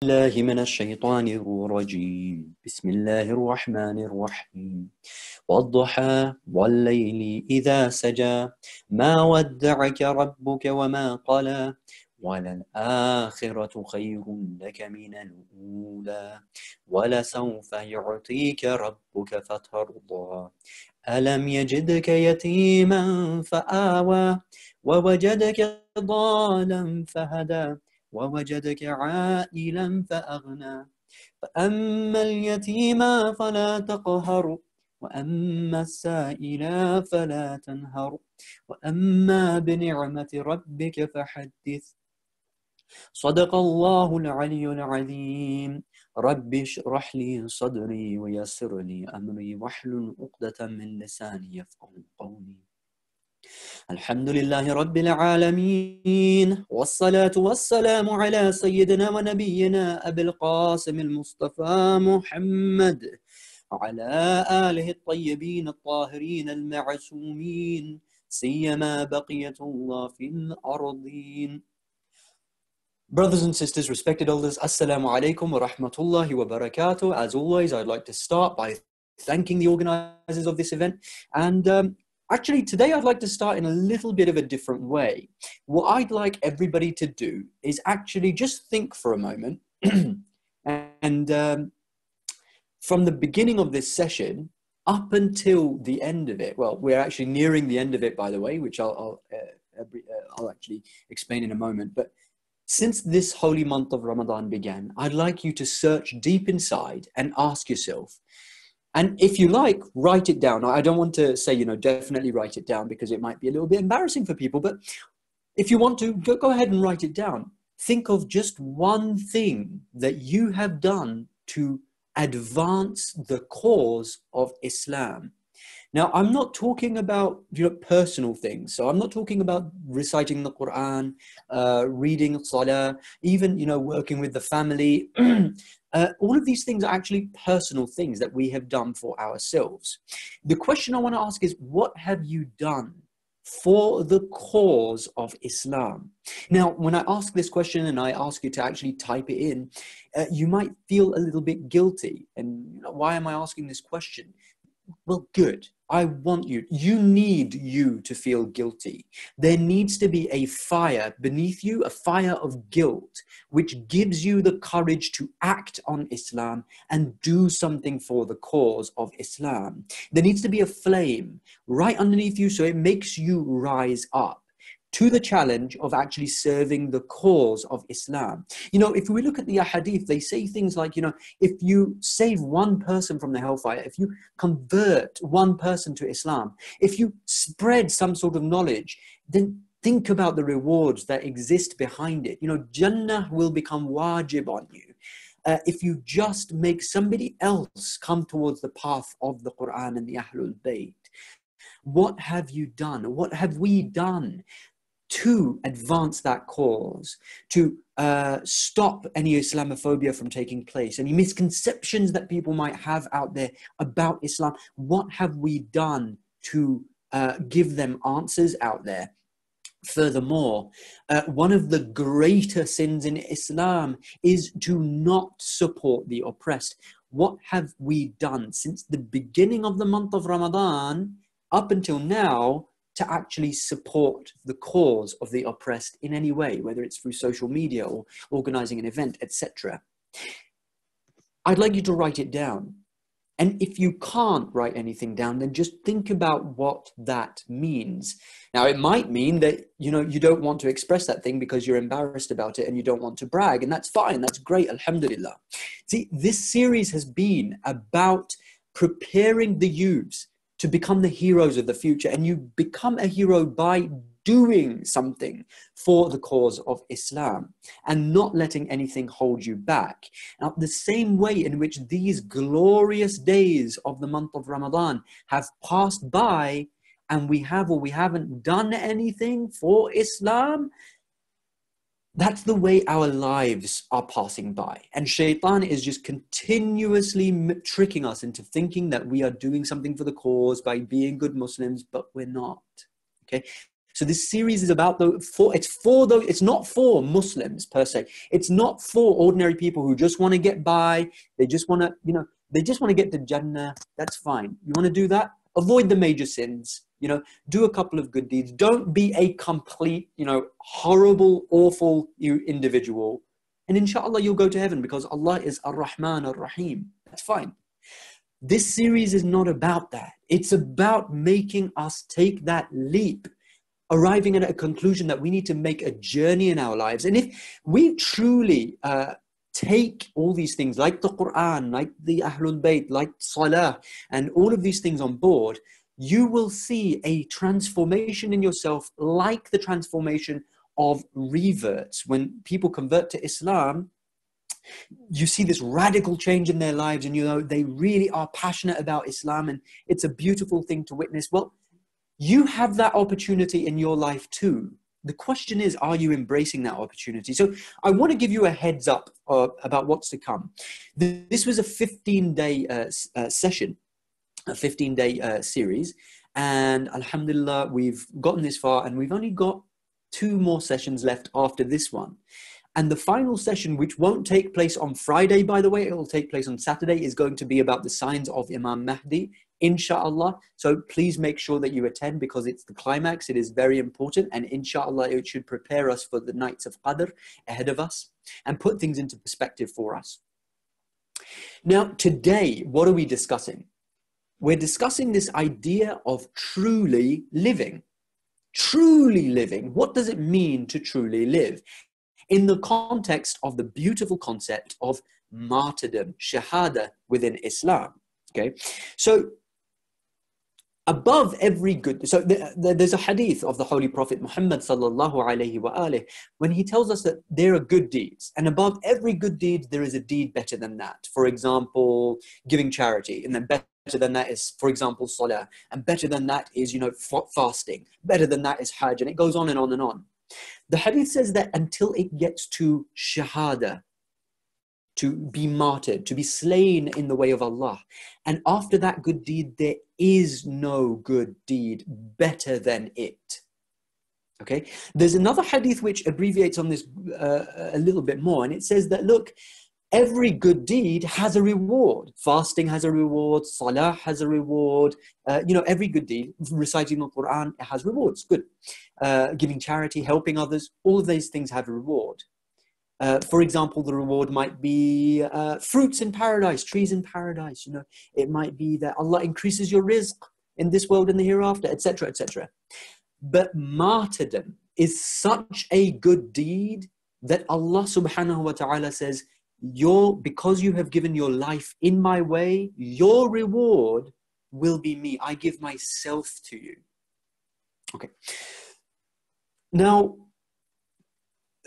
الله من الشيطان الرجيم بسم الله الرحمن الرحيم والضحى والليل إذا سجى ما ودعك ربك وما قلى وللآخرة خير لك من الأولى ولسوف يعطيك ربك فترضى ألم يجدك يتيما فآوى ووجدك ضالا فهدى ووجدك عائلا فأغنى فأما اليتيم فلا تقهر وأما السائل فلا تنهر وأما بنعمة ربك فحدث صدق الله العلي العظيم رب اشرح لي صدري ويسر لي أمري واحلل عقدة من لساني يفقهوا قولي الحمد لله رب العالمين والصلاة والسلام على سيدنا ونبينا أبي القاسم المصطفى محمد وعلى آله الطيبين الطاهرين المعصومين سيما بقية الله في الأرضين. Brothers and sisters, respected elders, Assalamu alaikum wa rahmatullahi wa barakatuh. As always, I'd like to start by thanking the organizers of this event. And actually, today I'd like to start in a little bit of a different way. What I'd like everybody to do is actually just think for a moment. and from the beginning of this session up until the end of it, well, we're actually nearing the end of it, by the way, which I'll actually explain in a moment. But since this holy month of Ramadan began, I'd like you to search deep inside and ask yourself, and if you like, write it down. I don't want to say, definitely write it down because it might be a little bit embarrassing for people. But if you want to, go ahead and write it down. Think of just one thing that you have done to advance the cause of Islam. Now, I'm not talking about personal things. So I'm not talking about reciting the Quran, reading Salah, even, working with the family. All of these things are actually personal things that we have done for ourselves. The question I want to ask is, what have you done for the cause of Islam? Now, when I ask this question and I ask you to actually type it in, you might feel a little bit guilty. And why am I asking this question? Well, good. I want you need to feel guilty. There needs to be a fire beneath you, a fire of guilt, which gives you the courage to act on Islam and do something for the cause of Islam. There needs to be a flame right underneath you so it makes you rise up to the challenge of actually serving the cause of Islam. If we look at the hadith, they say things like, if you save one person from the hellfire, if you convert one person to Islam, if you spread some sort of knowledge, then think about the rewards that exist behind it. Jannah will become wajib on you. If you just make somebody else come towards the path of the Quran and the Ahlul Bayt. What have you done? What have we done to advance that cause, to stop any Islamophobia from taking place, any misconceptions that people might have out there about Islam? What have we done to give them answers out there? Furthermore, one of the greater sins in Islam is to not support the oppressed. What have we done since the beginning of the month of Ramadan up until now to actually support the cause of the oppressed in any way, whether it's through social media or organizing an event, etc.? I'd like you to write it down. And if you can't write anything down, then just think about what that means. Now, it might mean that, you don't want to express that thing because you're embarrassed about it and you don't want to brag. And that's fine. That's great. Alhamdulillah. See, this series has been about preparing the youths to become the heroes of the future. And you become a hero by doing something for the cause of Islam and not letting anything hold you back. Now, the same way in which these glorious days of the month of Ramadan have passed by and we have or we haven't done anything for Islam, that's the way our lives are passing by. And Shaitan is just continuously tricking us into thinking that we are doing something for the cause by being good Muslims, but we're not. Okay? So this series is about it's not for Muslims per se. It's not for ordinary people who just want to get by. They just want to, they just want to get to Jannah. That's fine. You want to do that? Avoid the major sins, do a couple of good deeds. Don't be a complete, horrible, awful individual. And inshallah, you'll go to heaven because Allah is Ar-Rahman Ar-Rahim. That's fine. This series is not about that. It's about making us take that leap, arriving at a conclusion that we need to make a journey in our lives. And if we truly take all these things like the Quran, like the Ahlul Bayt, like Salah, and all of these things on board, you will see a transformation in yourself like the transformation of reverts. When people convert to Islam, you see this radical change in their lives, and they really are passionate about Islam, and it's a beautiful thing to witness. Well, you have that opportunity in your life too. The question is, are you embracing that opportunity? So I want to give you a heads up about what's to come. This was a 15-day session, a 15-day series, and alhamdulillah, we've gotten this far, and we've only got 2 more sessions left after this one. And the final session, which won't take place on Friday, by the way, it will take place on Saturday, is going to be about the signs of Imam Mahdi, inshallah. So please make sure that you attend, because it's the climax. It is very important. And inshallah, it should prepare us for the nights of Qadr ahead of us and put things into perspective for us. Now, today, what are we discussing? We're discussing this idea of truly living. Truly living. What does it mean to truly live? In the context of the beautiful concept of martyrdom, shahada within Islam. Okay, so above every good, so there's a hadith of the Holy Prophet Muhammad sallallahu alaihi wasallam when he tells us that there are good deeds, and above every good deed there is a deed better than that. For example, giving charity, and then better than that is, for example, salah, and better than that is, fasting. Better than that is hajj, and it goes on and on and on. The hadith says that until it gets to shahada, to be martyred, to be slain in the way of Allah, and after that good deed, there is no good deed better than it. Okay, there's another hadith which abbreviates on this a little bit more, and it says that, look, every good deed has a reward. Fasting has a reward. Salah has a reward. Every good deed, reciting the Quran, it has rewards. Good. Giving charity, helping others, all of these things have a reward. For example, the reward might be fruits in paradise, trees in paradise. It might be that Allah increases your rizq in this world and the hereafter, etc., etc. But martyrdom is such a good deed that Allah subhanahu wa ta'ala says, because you have given your life in my way, your reward will be me. I give myself to you. Okay. Now,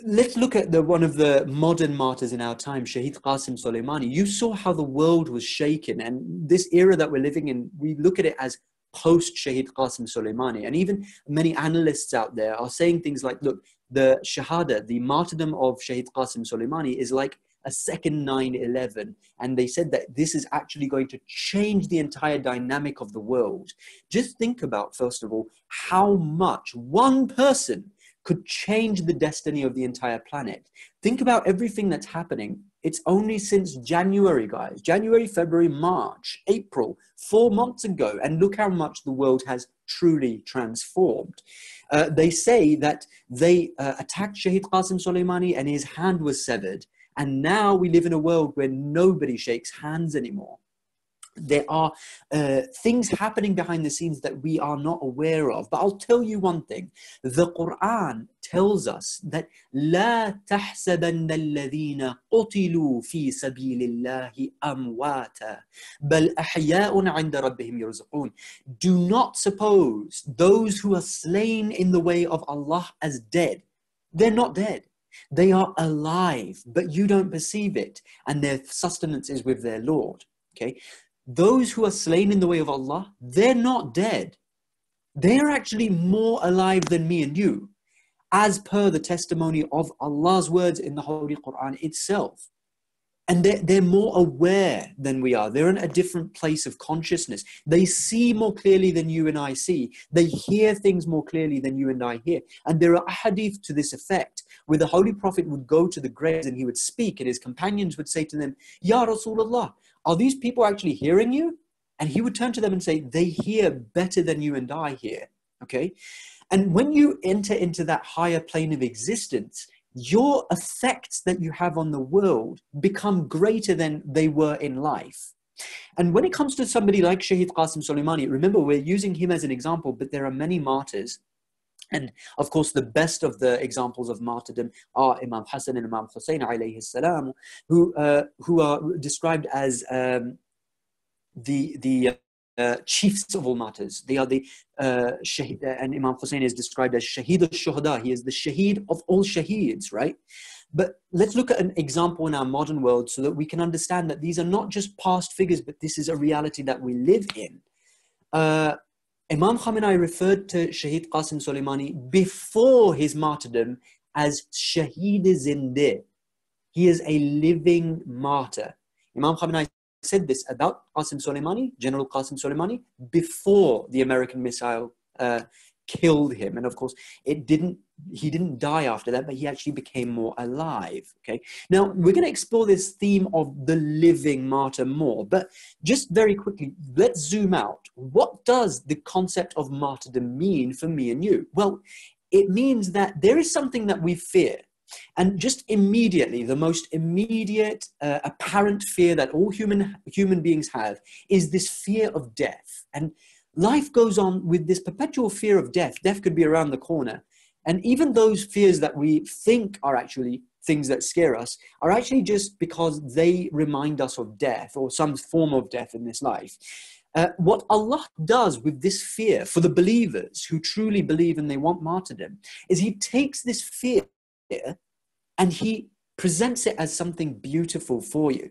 let's look at one of the modern martyrs in our time, Shaheed Qasim Soleimani. You saw how the world was shaken, and this era that we're living in, we look at it as post-Shaheed Qasim Soleimani. And even many analysts out there are saying things like, look, the shahada, the martyrdom of Shaheed Qasim Soleimani is like a second 9/11, and they said that this is actually going to change the entire dynamic of the world. Just think about, first of all, how much one person could change the destiny of the entire planet. Think about everything that's happening. It's only since January, guys. January, February, March, April, 4 months ago, and look how much the world has truly transformed. They say that they attacked Shaheed Qasim Soleimani and his hand was severed. And now we live in a world where nobody shakes hands anymore. There are things happening behind the scenes that we are not aware of. But I'll tell you one thing. The Quran tells us that لا تحسبن الذين قتلوا في سبيل الله أمواتا بل أحياء عند ربهم يرزقون. Do not suppose those who are slain in the way of Allah as dead. They're not dead. They are alive, but you don't perceive it, and their sustenance is with their Lord. Okay, those who are slain in the way of Allah, they're not dead. They're actually more alive than me and you, as per the testimony of Allah's words in the Holy Quran itself. And they're more aware than we are. They're in a different place of consciousness. They see more clearly than you and I see. They hear things more clearly than you and I hear. And there are hadith to this effect, where the Holy Prophet would go to the graves and he would speak, and his companions would say to them, Ya Rasulullah, are these people actually hearing you? And he would turn to them and say, they hear better than you and I hear. Okay? And when you enter into that higher plane of existence, your effects that you have on the world become greater than they were in life. And when it comes to somebody like Shaheed Qasim Soleimani, remember, we're using him as an example, but there are many martyrs. And of course, the best of the examples of martyrdom are Imam Hassan and Imam Hussein alayhi salam, who are described as the chiefs of all martyrs. They are the shaheed, and Imam Hussein is described as Shaheed al-Shuhada. He is the Shaheed of all Shaheeds, right? But let's look at an example in our modern world so that we can understand that these are not just past figures, but this is a reality that we live in. Imam Khamenei referred to Shaheed Qasim Soleimani before his martyrdom as Shaheed Zindeh. He is a living martyr. Imam Khamenei said this about Qasim Soleimani, General Qasim Soleimani, before the American missile killed him. And of course, he didn't die after that, but he actually became more alive. Okay. Now, we're going to explore this theme of the living martyr more, but just very quickly, let's zoom out. What does the concept of martyrdom mean for me and you? Well, it means that there is something that we fear. And just immediately, the most immediate apparent fear that all human beings have is this fear of death. And life goes on with this perpetual fear of death. Death could be around the corner. And even those fears that we think are actually things that scare us are actually just because they remind us of death or some form of death in this life. What Allah does with this fear for the believers who truly believe and they want martyrdom is He takes this fear and He presents it as something beautiful for you.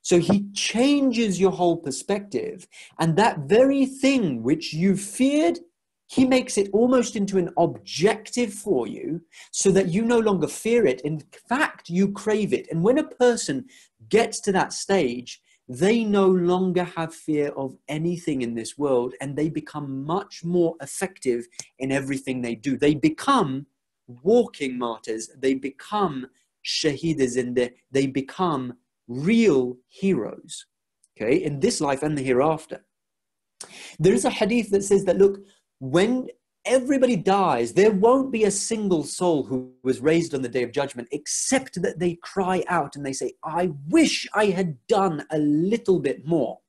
So He changes your whole perspective, and that very thing which you feared, He makes it almost into an objective for you so that you no longer fear it. In fact, you crave it. And when a person gets to that stage, they no longer have fear of anything in this world, and they become much more effective in everything they do. They become walking martyrs. They become shaheeds they become real heroes, okay, in this life and the hereafter. There is a hadith that says that, look, when everybody dies, there won't be a single soul who was raised on the day of judgment, except that they cry out and they say, I wish I had done a little bit more.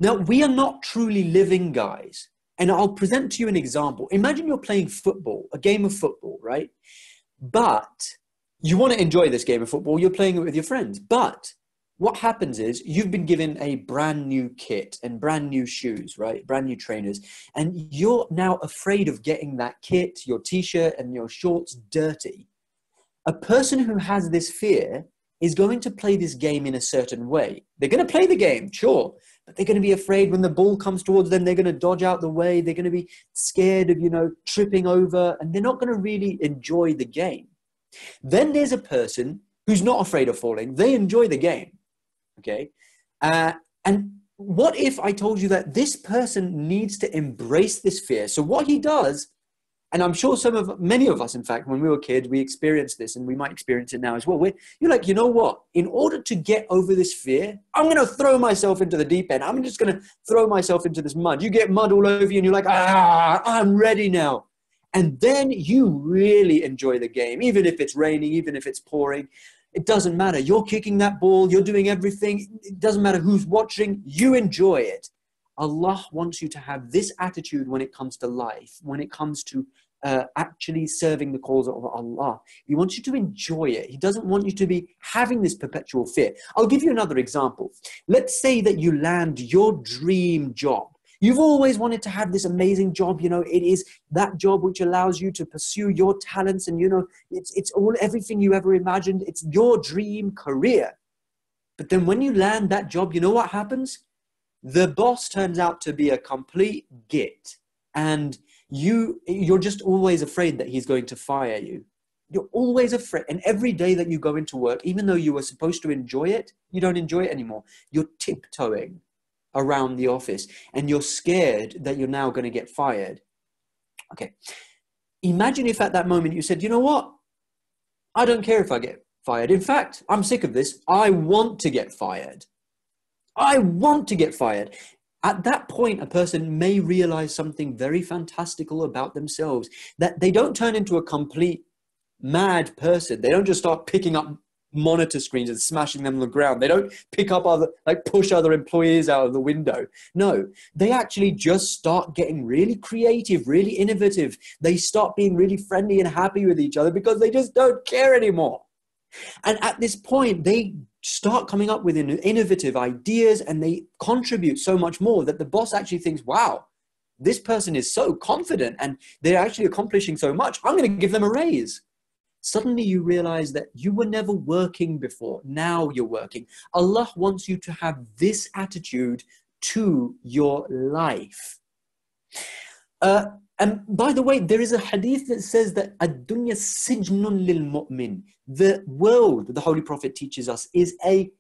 Now, we are not truly living, guys. And I'll present to you an example. Imagine you're playing football, a game of football, right? But you want to enjoy this game of football. You're playing it with your friends. But what happens is you've been given a brand new kit and brand new shoes, right? Brand new trainers. And you're now afraid of getting that kit, your t-shirt and your shorts dirty. A person who has this fear is going to play this game in a certain way. They're going to play the game, sure, but they're going to be afraid when the ball comes towards them. They're going to dodge out the way. They're going to be scared of, tripping over, and they're not going to really enjoy the game. Then there's a person who's not afraid of falling. They enjoy the game, okay? And what if I told you that this person needs to embrace this fear? So what he does, and I'm sure many of us, in fact, when we were kids, we experienced this, and we might experience it now as well. You're like, you know what? In order to get over this fear, I'm going to throw myself into the deep end. I'm just going to throw myself into this mud. You get mud all over you, and you're like, I'm ready now. And then you really enjoy the game, even if it's raining, even if it's pouring. It doesn't matter. You're kicking that ball. You're doing everything. It doesn't matter who's watching. You enjoy it. Allah wants you to have this attitude when it comes to life, when it comes to actually serving the cause of Allah. He wants you to enjoy it. He doesn't want you to be having this perpetual fear. I'll give you another example. Let's say that you land your dream job. You've always wanted to have this amazing job. It is that job which allows you to pursue your talents, and it's everything you ever imagined. It's your dream career. But then when you land that job, you know what happens? The boss turns out to be a complete git, and you're just always afraid that he's going to fire you. You're always afraid. And every day that you go into work, even though you were supposed to enjoy it, you don't enjoy it anymore. You're tiptoeing around the office and you're scared that you're now going to get fired. Okay. Imagine if at that moment you said, you know what? I don't care if I get fired. In fact, I'm sick of this. I want to get fired. I want to get fired. At that point, a person may realize something very fantastical about themselves, that they don't turn into a complete mad person. They don't just start picking up monitor screens and smashing them on the ground. They don't pick up push other employees out of the window. No, they actually just start getting really creative, really innovative. They start being really friendly and happy with each other because they just don't care anymore. And at this point, they start coming up with innovative ideas and they contribute so much more that the boss actually thinks, wow, this person is so confident and they're actually accomplishing so much. I'm going to give them a raise. Suddenly you realize that you were never working before. Now you're working. Allah wants you to have this attitude to your life. And by the way, there is a hadith that says that ad-dunya sijnun lil mu'min. The world, the Holy Prophet teaches us, is a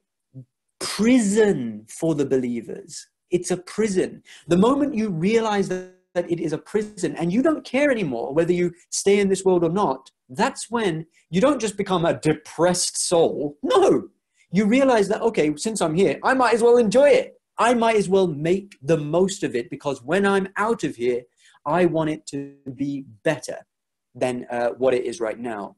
prison for the believers. It's a prison. The moment you realize that it is a prison and you don't care anymore whether you stay in this world or not, that's when you don't just become a depressed soul. No, you realize that, okay, since I'm here, I might as well enjoy it. I might as well make the most of it, because when I'm out of here, I want it to be better than what it is right now.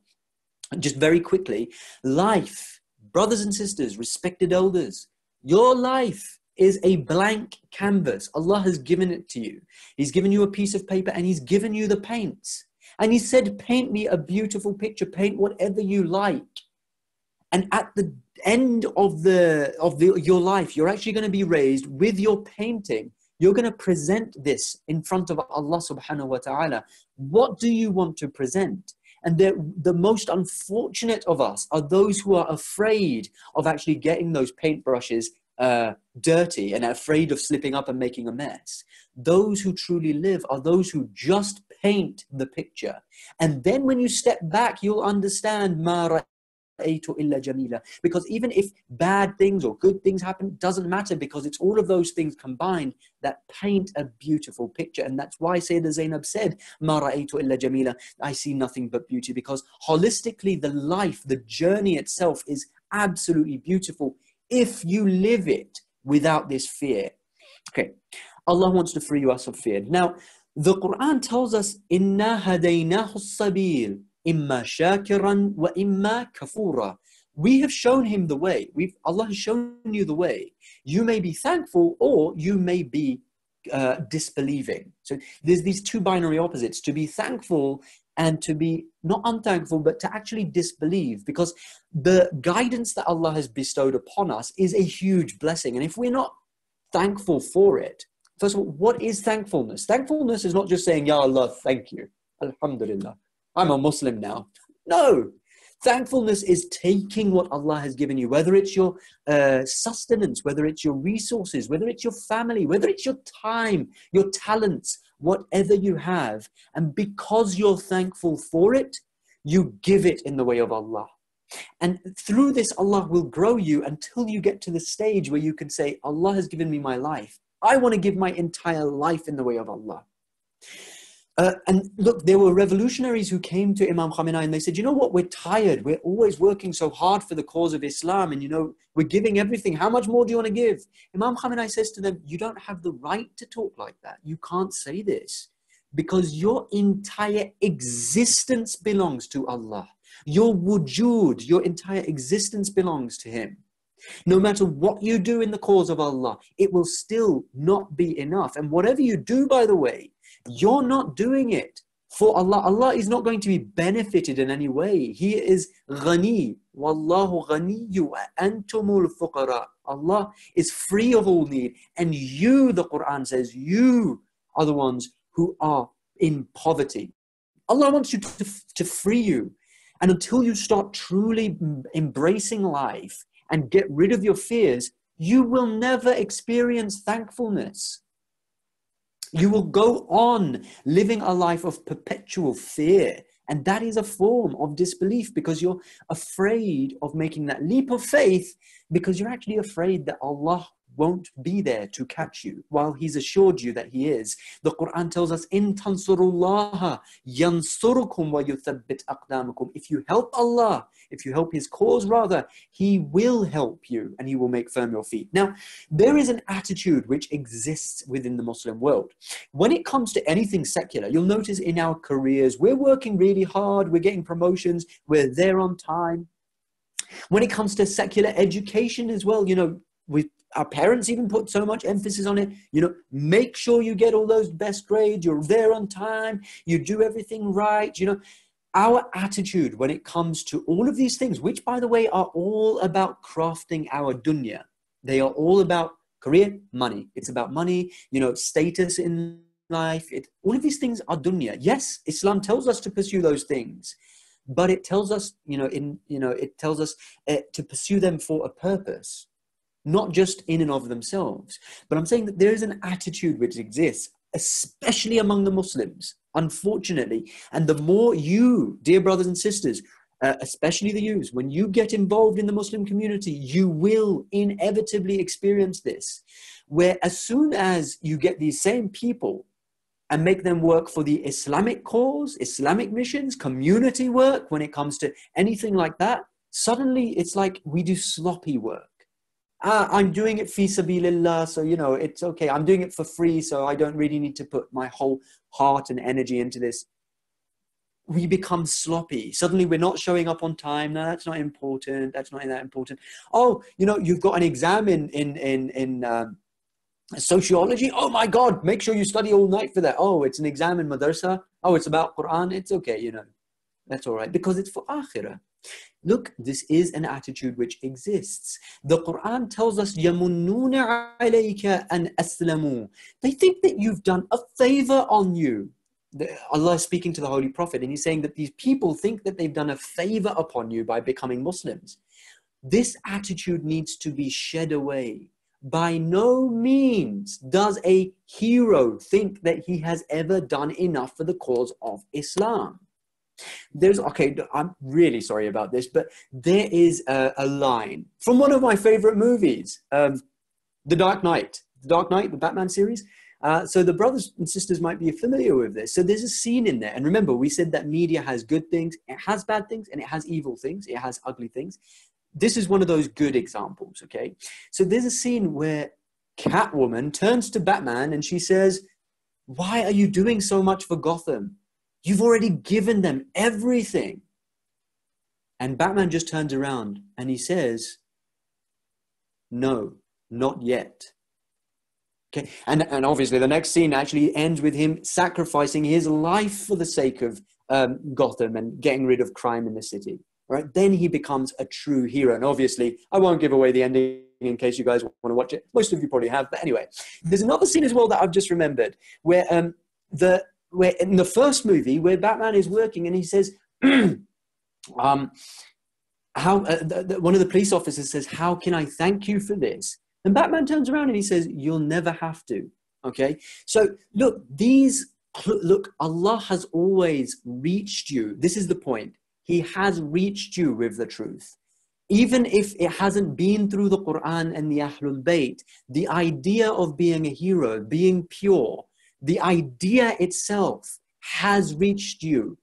Just very quickly, life, brothers and sisters, respected elders, your life is a blank canvas. Allah has given it to you. He's given you a piece of paper and He's given you the paints. And He said, paint me a beautiful picture, paint whatever you like. And at the end of your life, you're actually going to be raised with your painting. You're going to present this in front of Allah subhanahu wa ta'ala. What do you want to present? And the most unfortunate of us are those who are afraid of actually getting those paintbrushes dirty and afraid of slipping up and making a mess. Those who truly live are those who just paint the picture. And then when you step back, you'll understand ma ra'aytu illa jamila. Because even if bad things or good things happen, doesn't matter, because it's all of those things combined that paint a beautiful picture. And that's why Sayyidah Zainab said, ma ra'aytu illa jamila, I see nothing but beauty, because holistically the life, the journey itself is absolutely beautiful if you live it without this fear. Okay, Allah wants to free us of fear. Now, the Quran tells us, Inna hadaynahu as-sabil, imma shakiran wa imma kafura. We have shown him the way. Allah has shown you the way. You may be thankful or you may be disbelieving. So there's these two binary opposites, to be thankful and to be not unthankful, but to actually disbelieve, because the guidance that Allah has bestowed upon us is a huge blessing. And if we're not thankful for it, first of all, what is thankfulness? Thankfulness is not just saying, Ya Allah, thank you. Alhamdulillah, I'm a Muslim now. No. Thankfulness is taking what Allah has given you, whether it's your sustenance, whether it's your resources, whether it's your family, whether it's your time, your talents, whatever you have. And because you're thankful for it, you give it in the way of Allah. And through this, Allah will grow you until you get to the stage where you can say, Allah has given me my life. I want to give my entire life in the way of Allah. And look, there were revolutionaries who came to Imam Khamenei and they said, you know what, we're tired. We're always working so hard for the cause of Islam. And, you know, we're giving everything. How much more do you want to give? Imam Khamenei says to them, you don't have the right to talk like that. You can't say this, because your entire existence belongs to Allah. Your wujud, your entire existence belongs to Him. No matter what you do in the cause of Allah, it will still not be enough. And whatever you do, by the way, you're not doing it for Allah. Allah is not going to be benefited in any way. He is ghani. Wallahu ghaniyyu wa antumul fuqara. Allah is free of all need. And you, the Quran says, you are the ones who are in poverty. Allah wants you to free you. And until you start truly embracing life and get rid of your fears, you will never experience thankfulness. You will go on living a life of perpetual fear And that is a form of disbelief, because you're afraid of making that leap of faith, because you're actually afraid that Allah won't be there to catch you, while he's assured you that he is. The Quran tells us, in tansurullaha yansurukum wa yuthabbit aqdamakum. If you help Allah, if you help his cause rather, he will help you and he will make firm your feet. Now, there is an attitude which exists within the Muslim world. When it comes to anything secular, you'll notice in our careers, we're working really hard, we're getting promotions, we're there on time. When it comes to secular education as well, you know, our parents even put so much emphasis on it. You know, make sure you get all those best grades, you're there on time, you do everything right. You know, our attitude when it comes to all of these things, which by the way are all about crafting our dunya. They are all about career, money. It's about money, you know, status in life. All of these things are dunya. Yes, Islam tells us to pursue those things, but it tells us, it tells us to pursue them for a purpose, not just in and of themselves. But I'm saying that there is an attitude which exists, especially among the Muslims, unfortunately. And the more you, dear brothers and sisters, especially the youths, when you get involved in the Muslim community, you will inevitably experience this, where as soon as you get these same people and make them work for the Islamic cause, Islamic missions, community work, when it comes to anything like that, suddenly it's like we do sloppy work. I'm doing it fi sabilillah, so, you know, it's okay. I'm doing it for free, so I don't really need to put my whole heart and energy into this. We become sloppy. Suddenly we're not showing up on time. No, that's not important. That's not that important. Oh, you know, you've got an exam in sociology. Oh my God, make sure you study all night for that. Oh, it's an exam in madrasa. Oh, it's about Quran. It's okay, you know, that's all right, because it's for akhirah. Look, this is an attitude which exists. The Quran tells us, يَمُنُّونَ عَلَيْكَ أَنْ أَسْلَمُوا. They think that you've done a favor on you. Allah is speaking to the Holy Prophet, and he's saying that these people think that they've done a favor upon you by becoming Muslims. This attitude needs to be shed away. By no means does a hero think that he has ever done enough for the cause of Islam. Okay, I'm really sorry about this, but there is a line from one of my favorite movies, The Dark Knight, the Batman series. So the brothers and sisters might be familiar with this. So there's a scene in there. And remember, we said that media has good things, it has bad things, and it has evil things, it has ugly things. This is one of those good examples, okay? So there's a scene where Catwoman turns to Batman and she says, "Why are you doing so much for Gotham? You've already given them everything." And Batman just turns around and he says, "No, not yet." Okay, and obviously the next scene actually ends with him sacrificing his life for the sake of Gotham and getting rid of crime in the city. Right? Then he becomes a true hero. And obviously, I won't give away the ending in case you guys want to watch it. Most of you probably have. But anyway, there's another scene as well that I've just remembered where where in the first movie, where Batman is working and he says, one of the police officers says, "How can I thank you for this?" And Batman turns around and he says, "You'll never have to." Okay. So look, Allah has always reached you. This is the point. He has reached you with the truth. Even if it hasn't been through the Quran and the Ahlul Bayt, the idea of being a hero, being pure, the idea itself has reached you.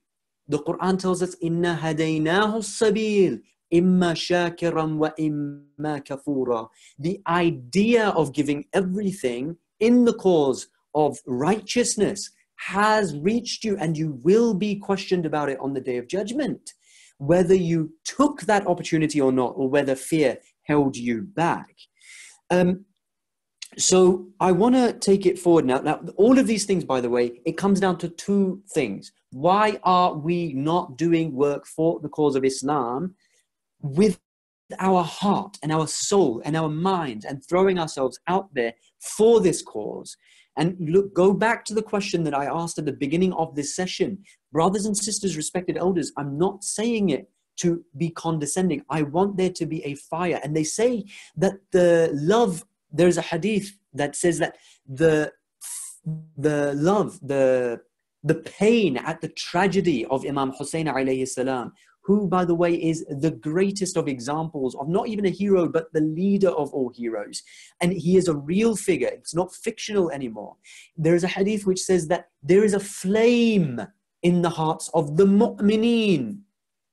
The Quran tells us, "Inna hadaynahu as-sabil, imma shakiran wa imma kafura." The idea of giving everything in the cause of righteousness has reached you, and you will be questioned about it on the Day of Judgment, whether you took that opportunity or not, or whether fear held you back. So I want to take it forward now. Now, all of these things, by the way, it comes down to two things. Why are we not doing work for the cause of Islam with our heart and our soul and our mind, and throwing ourselves out there for this cause? And look, go back to the question that I asked at the beginning of this session. Brothers and sisters, respected elders, I'm not saying it to be condescending. I want there to be a fire. And they say that there's a hadith that says that the the pain at the tragedy of Imam Hussein alayhi salam, who, by the way, is the greatest of examples of not even a hero, but the leader of all heroes. And he is a real figure. It's not fictional anymore. There is a hadith which says that there is a flame in the hearts of the mu'mineen,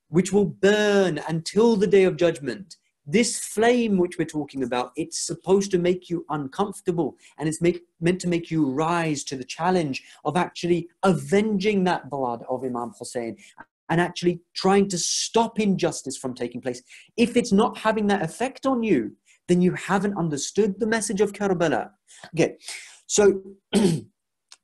which will burn until the day of judgment. This flame which we're talking about, it's supposed to make you uncomfortable, and it's meant to make you rise to the challenge of actually avenging that blood of Imam Hussein and actually trying to stop injustice from taking place. If it's not having that effect on you, then you haven't understood the message of Karbala. Okay, so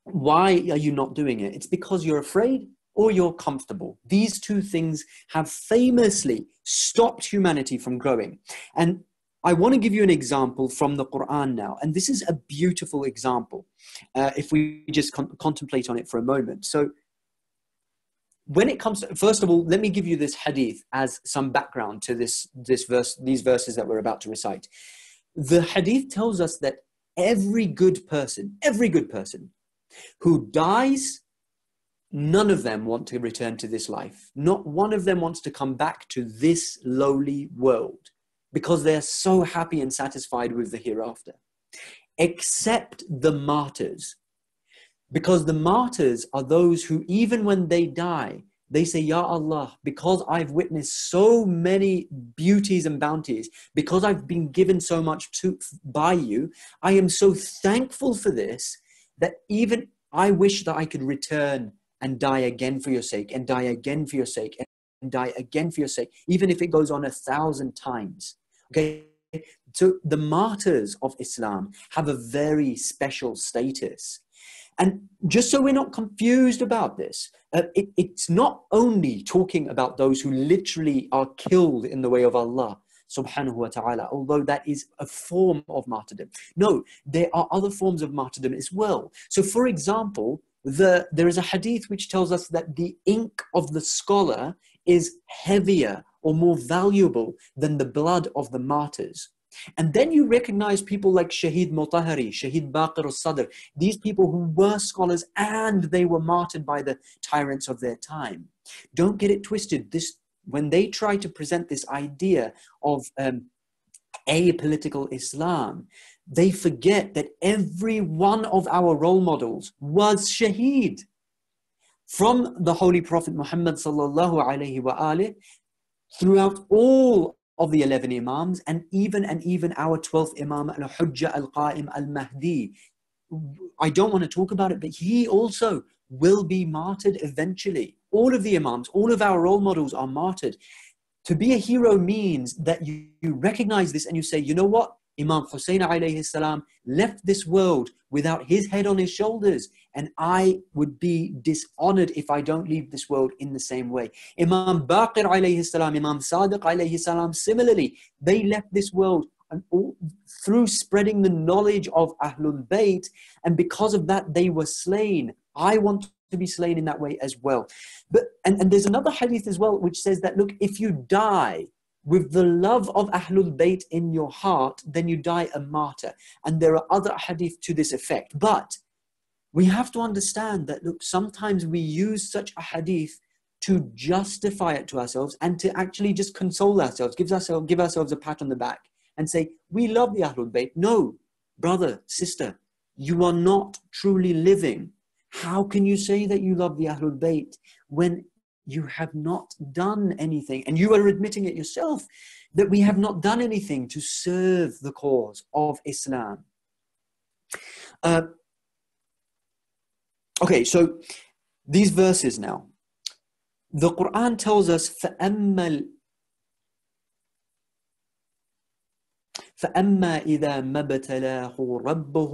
why are you not doing it? It's because you're afraid or you're comfortable. These two things have famously stopped humanity from growing. And I want to give you an example from the Quran now. And this is a beautiful example, if we just contemplate on it for a moment. So when it comes to, first of all, let me give you this hadith as some background to these verses that we're about to recite. The hadith tells us that every good person who dies, none of them want to return to this life. Not one of them wants to come back to this lowly world because they're so happy and satisfied with the hereafter. Except the martyrs. Because the martyrs are those who, even when they die, they say, Ya Allah, because I've witnessed so many beauties and bounties, because I've been given so much by you, I am so thankful for this that even I wish that I could return and die again for your sake, and die again for your sake, and die again for your sake, even if it goes on 1,000 times. Okay, so the martyrs of Islam have a very special status. And just so we're not confused about this, it's not only talking about those who literally are killed in the way of Allah subhanahu wa ta'ala, although that is a form of martyrdom. No, there are other forms of martyrdom as well. So for example, there is a hadith which tells us that the ink of the scholar is heavier or more valuable than the blood of the martyrs. And then you recognize people like Shaheed Mutahari, Shaheed Baqir al-Sadr, these people who were scholars and they were martyred by the tyrants of their time. Don't get it twisted. When they try to present this idea of apolitical Islam, they forget that every one of our role models was shaheed. From the Holy Prophet Muhammad sallallahu alayhi wa alih, throughout all of the 11 Imams, and even our 12th Imam, Al-Hujjah Al-Qa'im Al-Mahdi. I don't want to talk about it, but he also will be martyred eventually. All of the Imams, all of our role models are martyred. To be a hero means that you recognize this and you say, you know what? Imam Hussein alayhi salam left this world without his head on his shoulders, and I would be dishonored if I don't leave this world in the same way. Imam Baqir alayhi salam, Imam Sadiq alayhi salam, similarly, they left this world through spreading the knowledge of Ahlul Bayt, and because of that they were slain. I want to be slain in that way as well. And there's another hadith as well which says that, look, if you die with the love of Ahlul Bayt in your heart, then you die a martyr. And there are other hadith to this effect. But we have to understand that, look, sometimes we use such a hadith to justify it to ourselves and to actually just console ourselves, give ourselves a pat on the back and say, we love the Ahlul Bayt. No, brother, sister, you are not truly living. How can you say that you love the Ahlul Bayt when you have not done anything? And you are admitting it yourself, that we have not done anything to serve the cause of Islam. Okay, so these verses now. The Quran tells us, فَأَمَّا إِذَا مَبْتَلَاهُ رَبُّهُ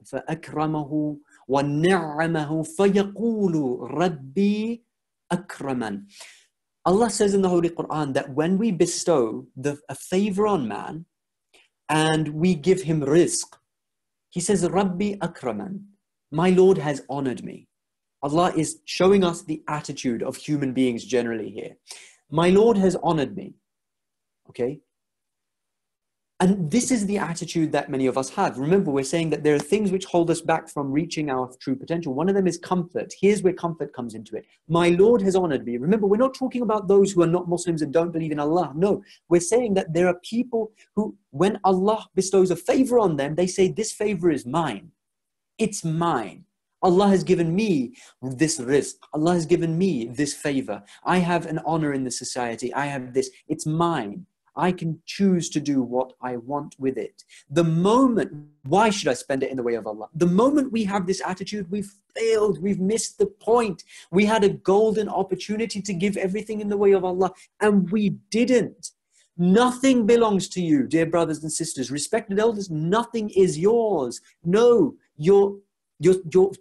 فَأَكْرَمَهُ وَنِعَّمَهُ فَيَقُولُ رَبِّي أَكْرَمًا. Allah says in the Holy Quran that when we bestow a favor on man and we give him rizq, he says, Rabbi Akraman, my Lord has honored me. Allah is showing us the attitude of human beings generally here. My Lord has honored me. Okay? And this is the attitude that many of us have. Remember, we're saying that there are things which hold us back from reaching our true potential. One of them is comfort. Here's where comfort comes into it. My Lord has honored me. Remember, we're not talking about those who are not Muslims and don't believe in Allah. No, we're saying that there are people who, when Allah bestows a favor on them, they say, this favor is mine. It's mine. Allah has given me this rizq. Allah has given me this favor. I have an honor in the society. I have this. It's mine. I can choose to do what I want with it. The moment, why should I spend it in the way of Allah? The moment we have this attitude, we've failed, we've missed the point. We had a golden opportunity to give everything in the way of Allah, and we didn't. Nothing belongs to you, dear brothers and sisters. Respected elders, nothing is yours. No, your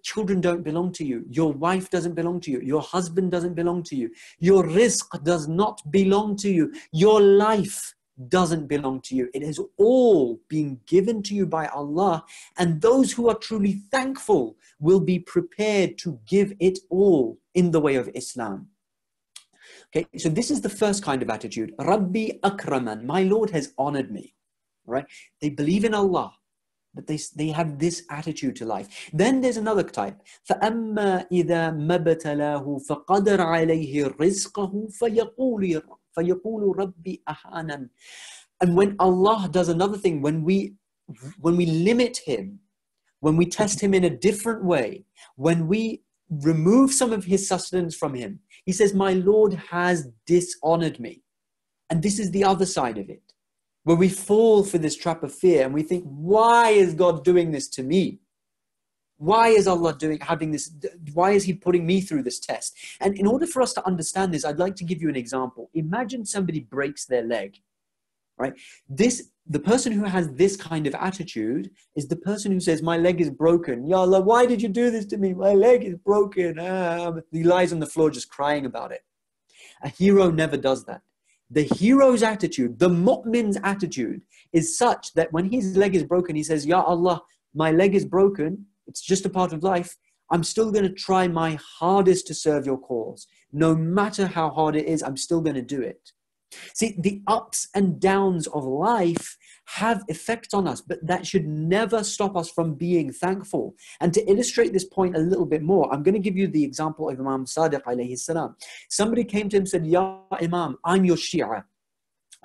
children don't belong to you. Your wife doesn't belong to you. Your husband doesn't belong to you. Your rizq does not belong to you. Your life doesn't belong to you. It has all been given to you by Allah. And those who are truly thankful will be prepared to give it all in the way of Islam. Okay, so this is the first kind of attitude. Rabbi akraman, my Lord has honored me. Right? They believe in Allah. But they have this attitude to life. Then there's another type. فَأَمَّا إِذَا مَبْتَلَاهُ فَقَدَرَ عَلَيْهِ رِزْقَهُ فَيَقُولُ رَبِّي أَهَانًا. And when Allah does another thing, when we limit him, when we test him in a different way, when we remove some of his sustenance from him, he says, my Lord has dishonored me. And this is the other side of it. Where we fall for this trap of fear and we think, why is God doing this to me? Why is Allah having this? Why is he putting me through this test? And in order for us to understand this, I'd like to give you an example. Imagine somebody breaks their leg, right? The person who has this kind of attitude is the person who says, my leg is broken. Ya Allah, why did you do this to me? My leg is broken. He lies on the floor just crying about it. A hero never does that. The hero's attitude, the mu'min's attitude is such that when his leg is broken, he says, Ya Allah, my leg is broken. It's just a part of life. I'm still going to try my hardest to serve your cause. No matter how hard it is, I'm still going to do it. See, the ups and downs of life have effects on us, but that should never stop us from being thankful. And to illustrate this point a little bit more, I'm going to give you the example of Imam Sadiq alayhi salam. Somebody came to him and said, Ya Imam, I'm your Shia.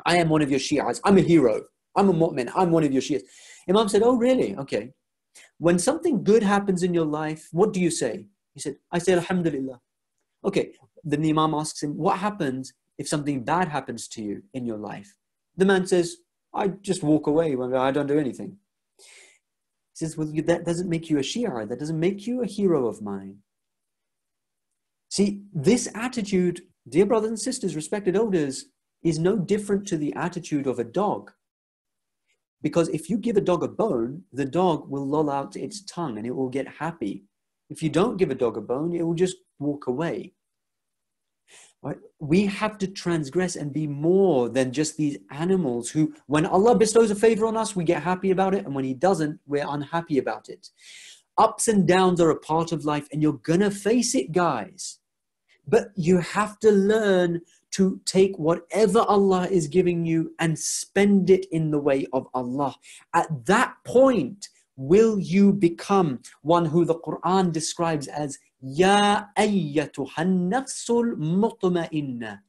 I am one of your Shias. I'm a hero. I'm a mu'min. I'm one of your Shias. Imam said, oh, really? Okay. When something good happens in your life, what do you say? He said, I say, Alhamdulillah. Okay. Then the Imam asks him, what happens if something bad happens to you in your life? The man says, I just walk away when I don't do anything. He says, well, that doesn't make you a Shia. That doesn't make you a hero of mine. See, this attitude, dear brothers and sisters, respected elders, is no different to the attitude of a dog. Because if you give a dog a bone, the dog will loll out its tongue and it will get happy. If you don't give a dog a bone, it will just walk away. Right? We have to transgress and be more than just these animals who, when Allah bestows a favor on us, we get happy about it. And when he doesn't, we're unhappy about it. Ups and downs are a part of life and you're going to face it, guys. But you have to learn to take whatever Allah is giving you and spend it in the way of Allah. At that point, will you become one who the Quran describes as Ya ayyatuhan nafsul mutma'inna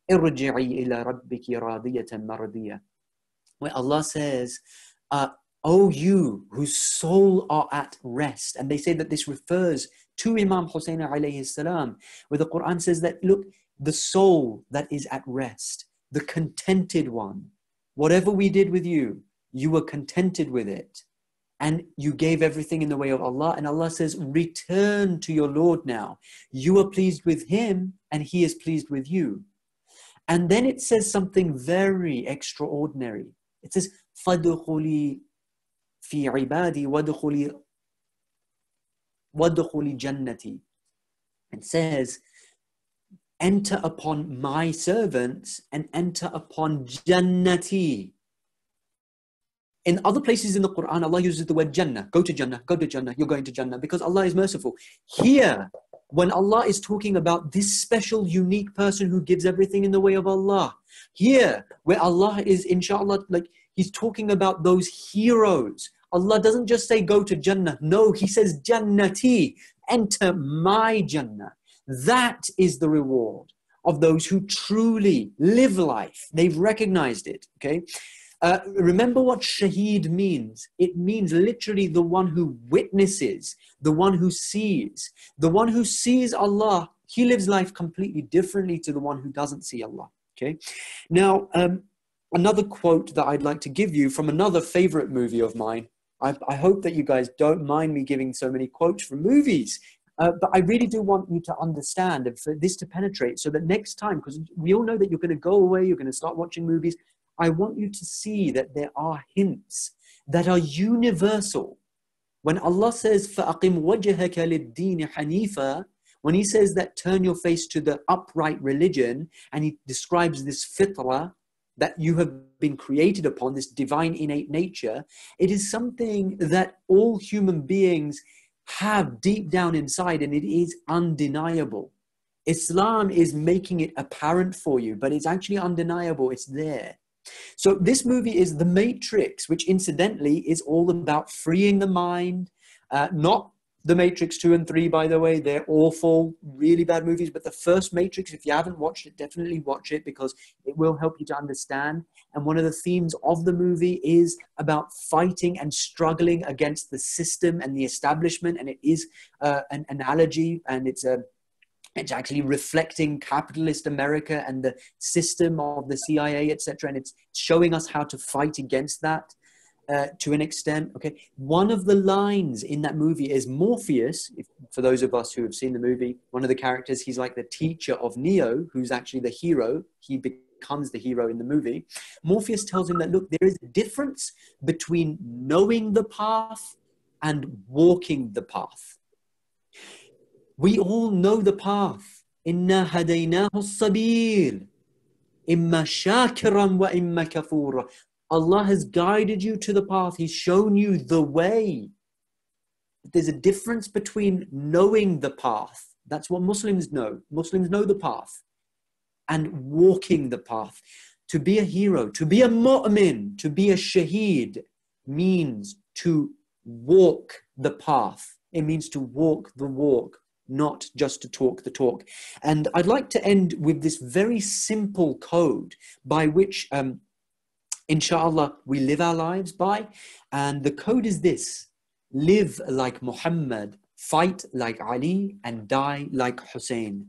irji'i ila rabbiki radiyatan mardiyah. Where Allah says, O you whose soul are at rest. And they say that this refers to Imam Hussein alayhi salam, where the Quran says that, look, the soul that is at rest, the contented one, whatever we did with you, you were contented with it. And you gave everything in the way of Allah. And Allah says, return to your Lord now. You are pleased with him and he is pleased with you. And then it says something very extraordinary. It says, فَادْخُلِي فِي عِبَادِي وَادْخُلِي جَنَّتِي. It says, enter upon my servants and enter upon Jannati. In other places in the Quran, Allah uses the word Jannah. Go to Jannah, go to Jannah, you're going to Jannah, because Allah is merciful. Here, when Allah is talking about this special, unique person who gives everything in the way of Allah, here, where Allah is, inshallah, like He's talking about those heroes. Allah doesn't just say go to Jannah. No, he says Jannati, enter my Jannah. That is the reward of those who truly live life. They've recognized it, okay? Remember what shaheed means. It means literally the one who witnesses, the one who sees. The one who sees Allah, he lives life completely differently to the one who doesn't see Allah, okay? Now, another quote that I'd like to give you from another favorite movie of mine. I hope that you guys don't mind me giving so many quotes from movies. But I really do want you to understand and for this to penetrate so that next time, because we all know that you're going to go away, you're going to start watching movies. I want you to see that there are hints that are universal. When Allah says, فَأَقِمْ وَجْهَكَ لِلدِّينِ حَنِيفًا, when he says that turn your face to the upright religion, and he describes this fitrah that you have been created upon, this divine innate nature, it is something that all human beings have deep down inside, and it is undeniable. Islam is making it apparent for you, but it's actually undeniable. It's there. So this movie is The Matrix, which incidentally is all about freeing the mind. Not The Matrix 2 and 3, by the way. They're awful, really bad movies. But the first Matrix, if you haven't watched it, definitely watch it because it will help you to understand. And one of the themes of the movie is about fighting and struggling against the system and the establishment. And it is an analogy, and it's actually reflecting capitalist America and the system of the CIA, etc. And it's showing us how to fight against that to an extent. Okay, one of the lines in that movie is Morpheus. For those of us who have seen the movie, one of the characters, he's like the teacher of Neo, who's actually the hero. He becomes the hero in the movie. Morpheus tells him that, look, there is a difference between knowing the path and walking the path. We all know the path. Inna hadaynahu as-sabil. Imma shakiran wa imma kafura. Allah has guided you to the path. He's shown you the way. There's a difference between knowing the path. That's what Muslims know. Muslims know the path. And walking the path. To be a hero, to be a mu'min, to be a shaheed means to walk the path. It means to walk the walk, not just to talk the talk. And I'd like to end with this very simple code by which, inshallah, we live our lives by. And the code is this: live like Muhammad, fight like Ali, and die like Hussein.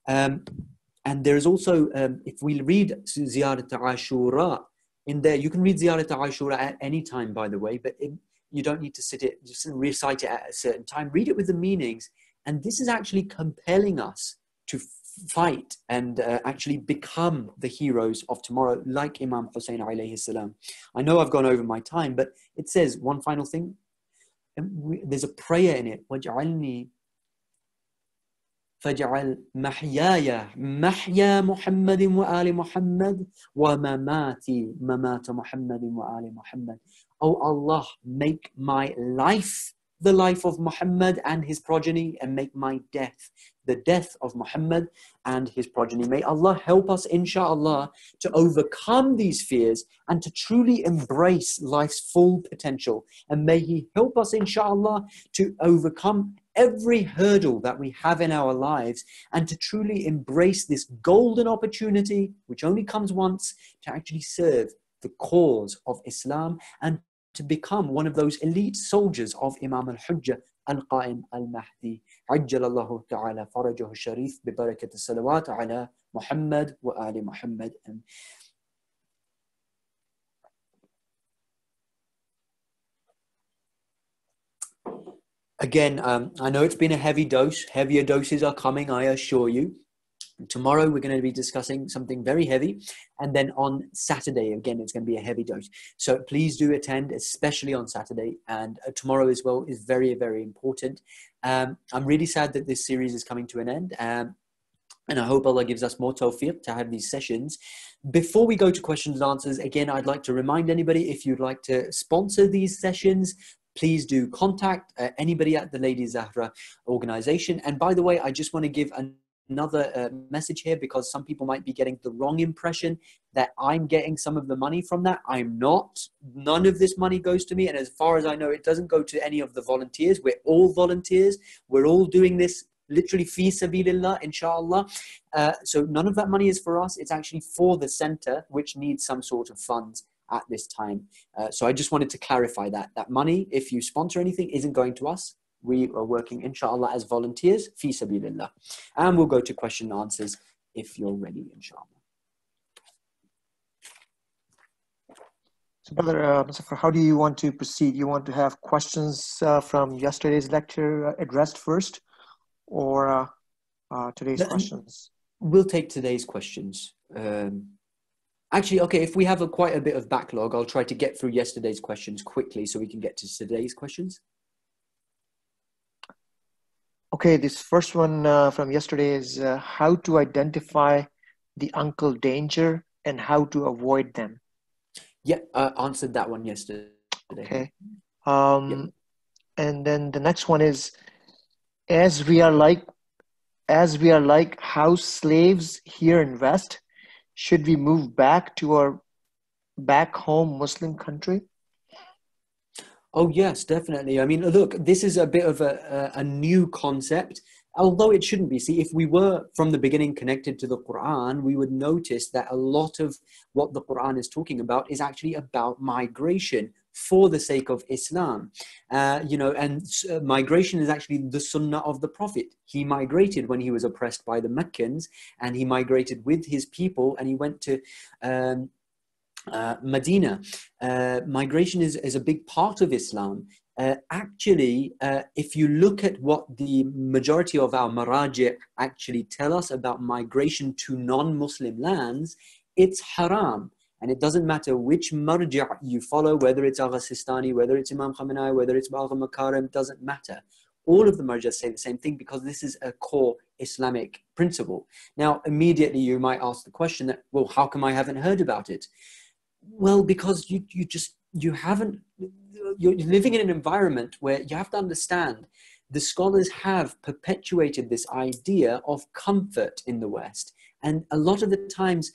And there's also, if we read Ziyarat Ashura in there, you can read Ziyarat Ashura at any time, by the way, but you don't need to just recite it at a certain time. Read it with the meanings. And this is actually compelling us to fight and actually become the heroes of tomorrow, like Imam Hussein alayhi salam. I know I've gone over my time, but it says one final thing. There's a prayer in it. وَاجْعَلْنِي فَاجْعَلْ مَحْيَايَ مَحْيَا مُحَمَّدٍ وَآلِ مُحَمَّدٍ وَمَمَاتِي مَمَاتَ مُحَمَّدٍ وَآلِ مُحَمَّدٍ. Oh Allah, make my life the life of Muhammad and his progeny, and make my death the death of Muhammad and his progeny. May Allah help us, inshallah, to overcome these fears and to truly embrace life's full potential. And may He help us, inshallah, to overcome every hurdle that we have in our lives and to truly embrace this golden opportunity, which only comes once, to actually serve the cause of Islam and to become one of those elite soldiers of Imam al-Hujjah al-Qa'im al-Mahdi. عجل الله تعالى فرجه الشريف ببركة الصلوات على محمد وآل محمد. Again, I know it's been a heavy dose. Heavier doses are coming, I assure you. Tomorrow we're going to be discussing something very heavy, and then on Saturday again it's going to be a heavy dose, so please do attend, especially on Saturday, and tomorrow as well is very, very important. I'm really sad that this series is coming to an end, and I hope Allah gives us more tawfiq to have these sessions. Before we go to questions and answers, again, I'd like to remind anybody, if you'd like to sponsor these sessions, please do contact anybody at the Lady Zahra organization. And by the way, I just want to give another message here, because some people might be getting the wrong impression that I'm getting some of the money from that. I'm not. None of this money goes to me. And as far as I know, it doesn't go to any of the volunteers. We're all volunteers. We're all doing this literally fi sabilillah, inshallah. So none of that money is for us. It's actually for the center, which needs some sort of funds at this time. So I just wanted to clarify that. That money, if you sponsor anything, isn't going to us. We are working, inshallah, as volunteers, fi sabilillah. And we'll go to question and answers if you're ready, inshallah. So, Brother Muzaffer, how do you want to proceed? You want to have questions from yesterday's lecture addressed first, or today's questions? We'll take today's questions. Actually, okay, if we have quite a bit of backlog, I'll try to get through yesterday's questions quickly so we can get to today's questions. Okay, this first one from yesterday is how to identify the uncle danger and how to avoid them. Yeah, answered that one yesterday. Okay. Yep. And then the next one is, as we are like house slaves here in West, should we move back to our back home Muslim country? Oh, yes, definitely. I mean, look, this is a bit of a new concept, although it shouldn't be. See, if we were from the beginning connected to the Quran, we would notice that a lot of what the Quran is talking about is actually about migration for the sake of Islam. Migration is actually the sunnah of the Prophet. He migrated when he was oppressed by the Meccans, and he migrated with his people, and he went to Medina. Migration is a big part of Islam. If you look at what the majority of our maraji' actually tell us about migration to non-Muslim lands, it's haram. And it doesn't matter which marji' you follow, whether it's Agha Sistani, whether it's Imam Khamenei, whether it's Balgha Makarim, doesn't matter. All of the marjas say the same thing because this is a core Islamic principle. Now, immediately you might ask the question that, well, how come I haven't heard about it? Well, because you're living in an environment where you have to understand the scholars have perpetuated this idea of comfort in the West. And a lot of the times,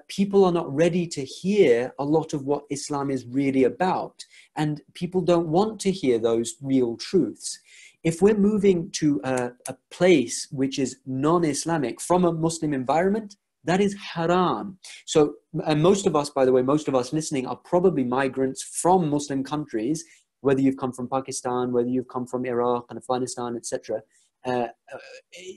people are not ready to hear a lot of what Islam is really about. And people don't want to hear those real truths. If we're moving to a place which is non-Islamic from a Muslim environment, that is haram. So, and most of us, by the way, most of us listening are probably migrants from Muslim countries, whether you've come from Pakistan, whether you've come from Iraq and Afghanistan, etc.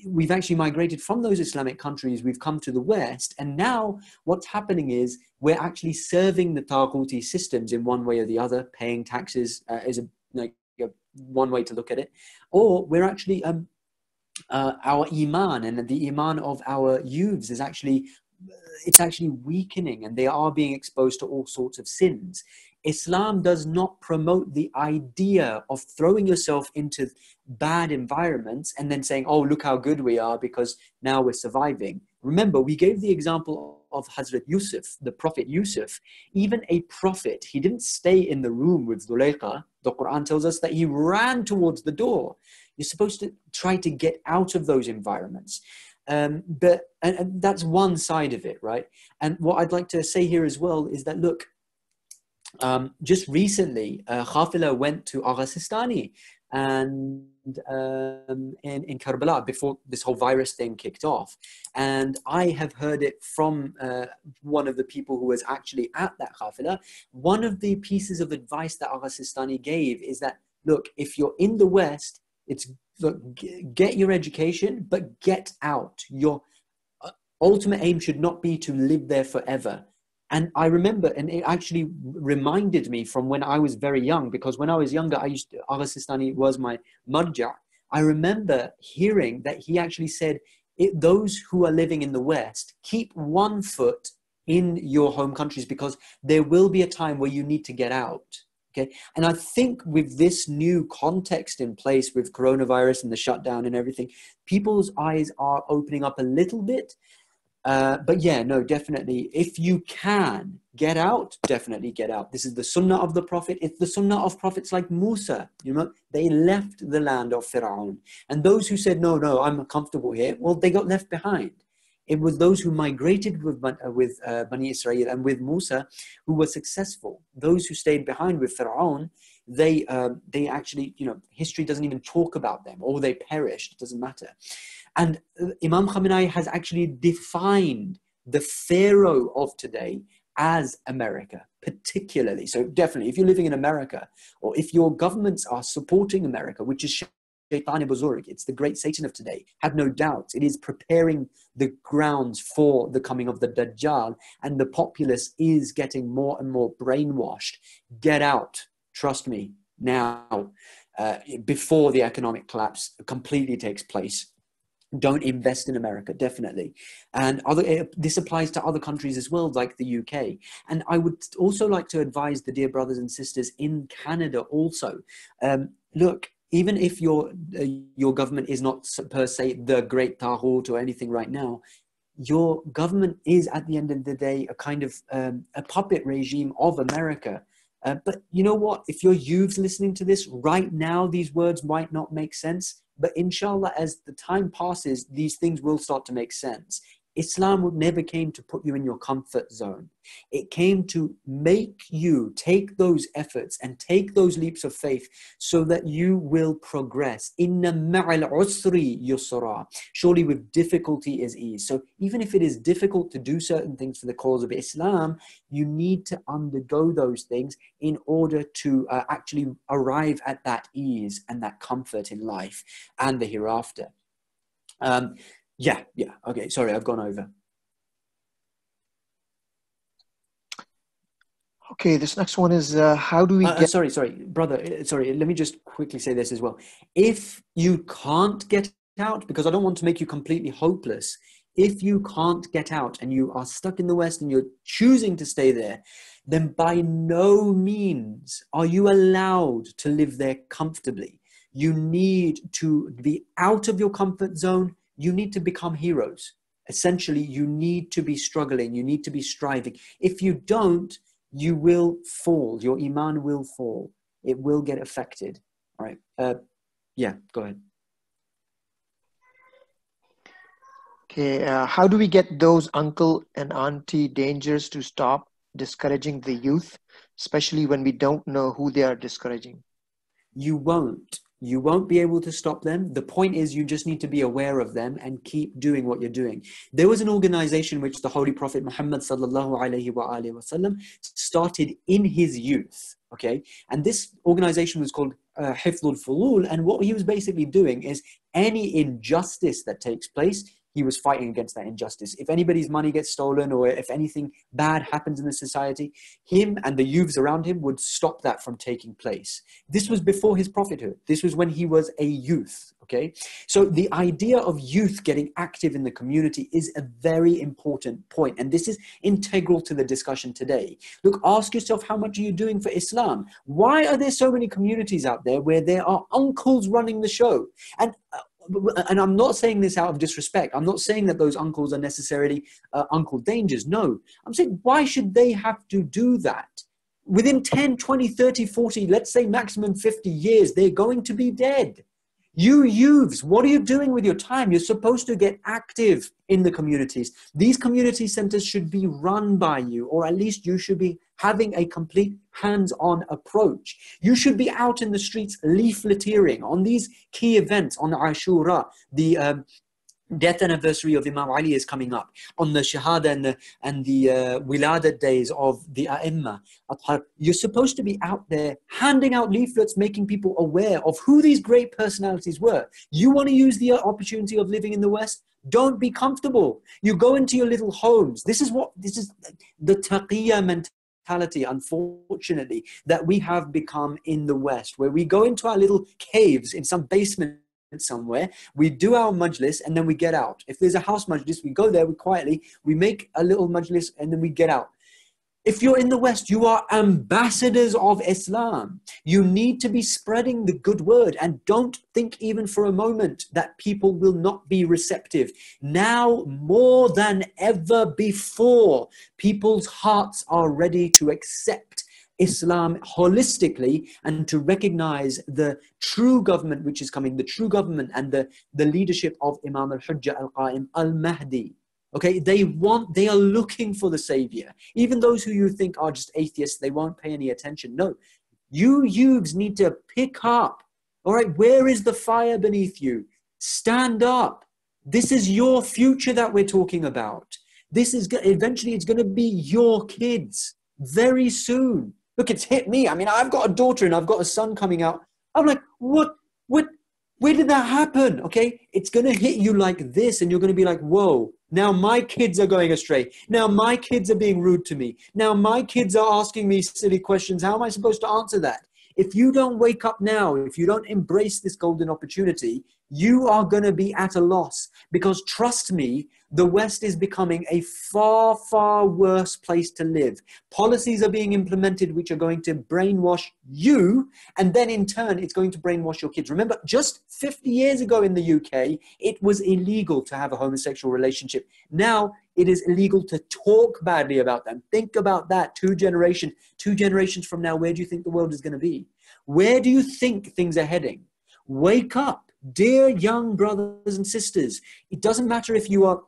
We've actually migrated from those Islamic countries. We've come to the West. And now what's happening is we're actually serving the Taghuti systems in one way or the other. Paying taxes is one way to look at it. Or we're actually... our iman and the iman of our youths is actually weakening, and they are being exposed to all sorts of sins. Islam does not promote the idea of throwing yourself into bad environments and then saying, oh, look how good we are because now we're surviving. Remember, we gave the example of Hazrat Yusuf, the Prophet Yusuf. Even a prophet, he didn't stay in the room with Zulaykha. The Quran tells us that he ran towards the door. You're supposed to try to get out of those environments. But that's one side of it, right? And what I'd like to say here as well is that, look, just recently, Khafila went to Agha Sistani and in Karbala before this whole virus thing kicked off. And I have heard it from one of the people who was actually at that Khafila. One of the pieces of advice that Agha Sistani gave is that, look, if you're in the West, get your education, but get out. Your ultimate aim should not be to live there forever. And I remember, and it actually reminded me from when I was very young, because when I was younger, Agha Sistani was my marja'. I remember hearing that he actually said, those who are living in the West, keep one foot in your home countries because there will be a time where you need to get out. Okay. And I think with this new context in place with coronavirus and the shutdown and everything, people's eyes are opening up a little bit. But yeah, no, definitely. If you can get out, definitely get out. This is the sunnah of the Prophet. It's the sunnah of prophets like Musa. You know, they left the land of Fir'aun. And those who said, no, no, I'm comfortable here, well, they got left behind. It was those who migrated with Bani Israel and with Musa who were successful. Those who stayed behind with Fir'aun, they actually, you know, history doesn't even talk about them, or they perished. It doesn't matter. And Imam Khamenei has actually defined the Pharaoh of today as America, particularly. So definitely, if you're living in America, or if your governments are supporting America, which is Shaitan-e-Buzurg, it's the great Satan of today, have no doubt. It is preparing the grounds for the coming of the Dajjal, and the populace is getting more and more brainwashed. Get out, trust me, now, before the economic collapse completely takes place. Don't invest in America, definitely. And this applies to other countries as well, like the UK. And I would also like to advise the dear brothers and sisters in Canada also. Look, even if your government is not per se the great Taghut or anything right now, your government is at the end of the day a kind of a puppet regime of America. But you know what? If your youth's listening to this right now, these words might not make sense. But inshallah, as the time passes, these things will start to make sense. Islam never came to put you in your comfort zone. It came to make you take those efforts and take those leaps of faith so that you will progress. Inna ma'al usri yusra. Surely with difficulty is ease. So even if it is difficult to do certain things for the cause of Islam, you need to undergo those things in order to actually arrive at that ease and that comfort in life and the hereafter. Yeah. Okay, sorry, I've gone over. Okay, this next one is how do we get... Sorry, brother. Sorry, let me just quickly say this as well. If you can't get out, because I don't want to make you completely hopeless, if you can't get out and you are stuck in the West and you're choosing to stay there, then by no means are you allowed to live there comfortably. You need to be out of your comfort zone. You need to become heroes. Essentially, you need to be struggling. You need to be striving. If you don't, you will fall. Your iman will fall. It will get affected. All right. Yeah, go ahead. Okay, how do we get those uncle and auntie dangers to stop discouraging the youth, especially when we don't know who they are discouraging? You won't. You won't be able to stop them. The point is you just need to be aware of them and keep doing what you're doing. There was an organization which the Holy Prophet Muhammad sallallahu alaihi wasallam started in his youth. Okay, and this organization was called Hifdhul Fulul, and what he was basically doing is any injustice that takes place, he was fighting against that injustice. If anybody's money gets stolen or if anything bad happens in the society, him and the youths around him would stop that from taking place. This was before his prophethood. This was when he was a youth, okay? So the idea of youth getting active in the community is a very important point, and this is integral to the discussion today. Look, ask yourself, how much are you doing for Islam? Why are there so many communities out there where there are uncles running the show? And I'm not saying this out of disrespect. I'm not saying that those uncles are necessarily Uncle Dangers. No, I'm saying, why should they have to do that? Within 10, 20, 30, 40, let's say maximum 50 years, they're going to be dead. You youths, what are you doing with your time? You're supposed to get active in the communities. These community centers should be run by you, or at least you should be having a complete hands-on approach. You should be out in the streets leafleteering on these key events. On Ashura, the death anniversary of Imam Ali is coming up. On the Shahada and the Wiladat days of the A'imma, you're supposed to be out there handing out leaflets, making people aware of who these great personalities were. You want to use the opportunity of living in the West? Don't be comfortable. You go into your little homes. This is the taqiyya mentality, unfortunately, that we have become in the West, where we go into our little caves in some basement somewhere, we do our majlis, and then we get out. If there's a house majlis, we go there, we quietly, we make a little majlis, and then we get out. If you're in the West, you are ambassadors of Islam. You need to be spreading the good word, and don't think even for a moment that people will not be receptive. Now, more than ever before, people's hearts are ready to accept Islam holistically and to recognize the true government which is coming, the true government and the leadership of Imam al-Hujjah al-Qa'im al-Mahdi. Okay, they are looking for the savior. Even those who you think are just atheists, they won't pay any attention. No, you youths need to pick up. All right, where is the fire beneath you? Stand up. This is your future that we're talking about. This is eventually it's going to be your kids very soon. Look, it's hit me. I mean, I've got a daughter and I've got a son coming out. I'm like, what, where did that happen? Okay, it's going to hit you like this, and you're going to be like, whoa. Now my kids are going astray. Now my kids are being rude to me. Now my kids are asking me silly questions. How am I supposed to answer that? If you don't wake up now, if you don't embrace this golden opportunity, you are going to be at a loss. Because trust me, the West is becoming a far, far worse place to live. Policies are being implemented which are going to brainwash you, and then in turn, it's going to brainwash your kids. Remember, just 50 years ago in the UK, it was illegal to have a homosexual relationship. Now, it is illegal to talk badly about them. Think about that. Two generations from now, where do you think the world is going to be? Where do you think things are heading? Wake up, dear young brothers and sisters. It doesn't matter if you are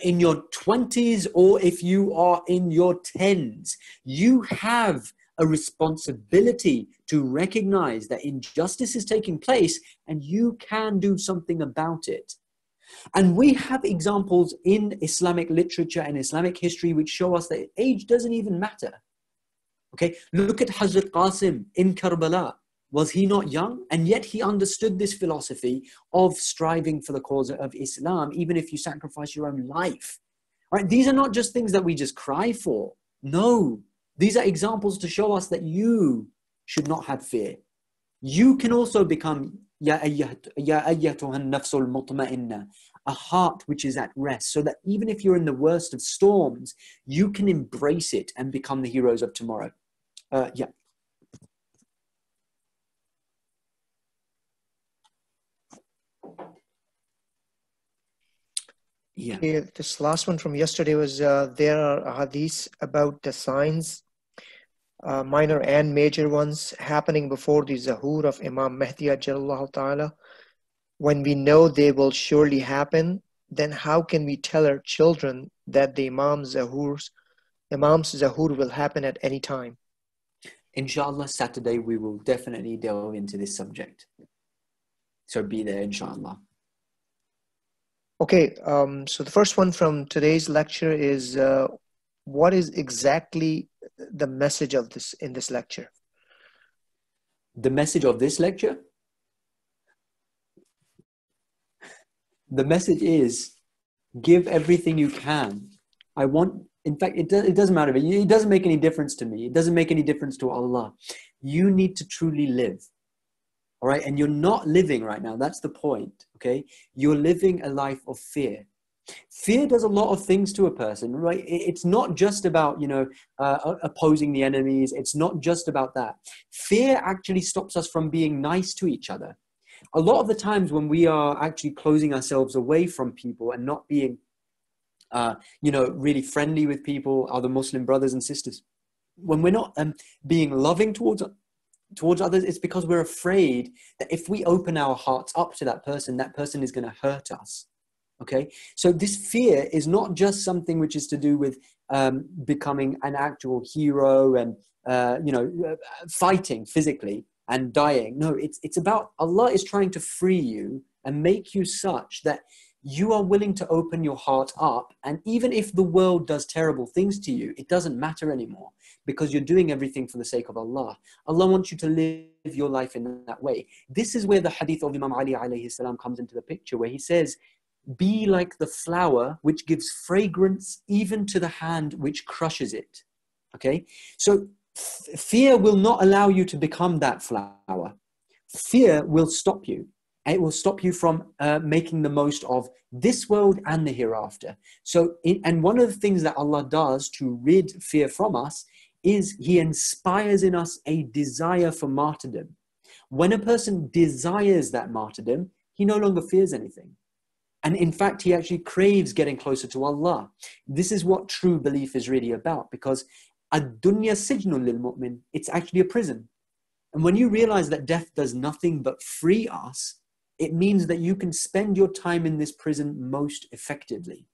in your 20s or if you are in your 10s. You have a responsibility to recognize that injustice is taking place and you can do something about it. And we have examples in Islamic literature and Islamic history which show us that age doesn't even matter. Okay, look at Hazrat Qasim in Karbala. Was he not young? And yet he understood this philosophy of striving for the cause of Islam, even if you sacrifice your own life. Right? These are not just things that we just cry for. No, these are examples to show us that you should not have fear. You can also become Ya ayyatuhan nafsul mutma'inna, a heart which is at rest, so that even if you're in the worst of storms, you can embrace it and become the heroes of tomorrow. Yeah. Yeah. Okay, this last one from yesterday was there are hadiths about the signs, minor and major ones, happening before the Zahur of Imam Mahdi Ajallahu Ta'ala. When we know they will surely happen, then how can we tell our children that the Imam's Zahur will happen at any time? Inshallah, Saturday we will definitely delve into this subject. So be there, inshallah. Okay, so the first one from today's lecture is what is exactly the message of this in this lecture? The message of this lecture? The message is give everything you can. In fact, it doesn't matter. It doesn't make any difference to me. It doesn't make any difference to Allah. You need to truly live. All right. And you're not living right now. That's the point. Okay. You're living a life of fear. Fear does a lot of things to a person, right? It's not just about, opposing the enemies. It's not just about that. Fear actually stops us from being nice to each other. A lot of the times when we are actually closing ourselves away from people and not being, really friendly with people, other Muslim brothers and sisters, when we're not being loving towards others, it's because we're afraid that if we open our hearts up to that person is going to hurt us. Okay, so this fear is not just something which is to do with becoming an actual hero and fighting physically and dying. No, it's about Allah is trying to free you and make you such that you are willing to open your heart up, and even if the world does terrible things to you, it doesn't matter anymore because you're doing everything for the sake of Allah. Allah wants you to live your life in that way. This is where the hadith of Imam Ali alayhi salam comes into the picture, where he says, be like the flower which gives fragrance even to the hand which crushes it. Okay, so fear will not allow you to become that flower. Fear will stop you. It will stop you from making the most of this world and the hereafter. So, and one of the things that Allah does to rid fear from us is He inspires in us a desire for martyrdom. When a person desires that martyrdom, he no longer fears anything. And in fact, he actually craves getting closer to Allah. This is what true belief is really about, because ad-dunya sijnun lil mu'min, it's actually a prison. And when you realize that death does nothing but free us, it means that you can spend your time in this prison most effectively.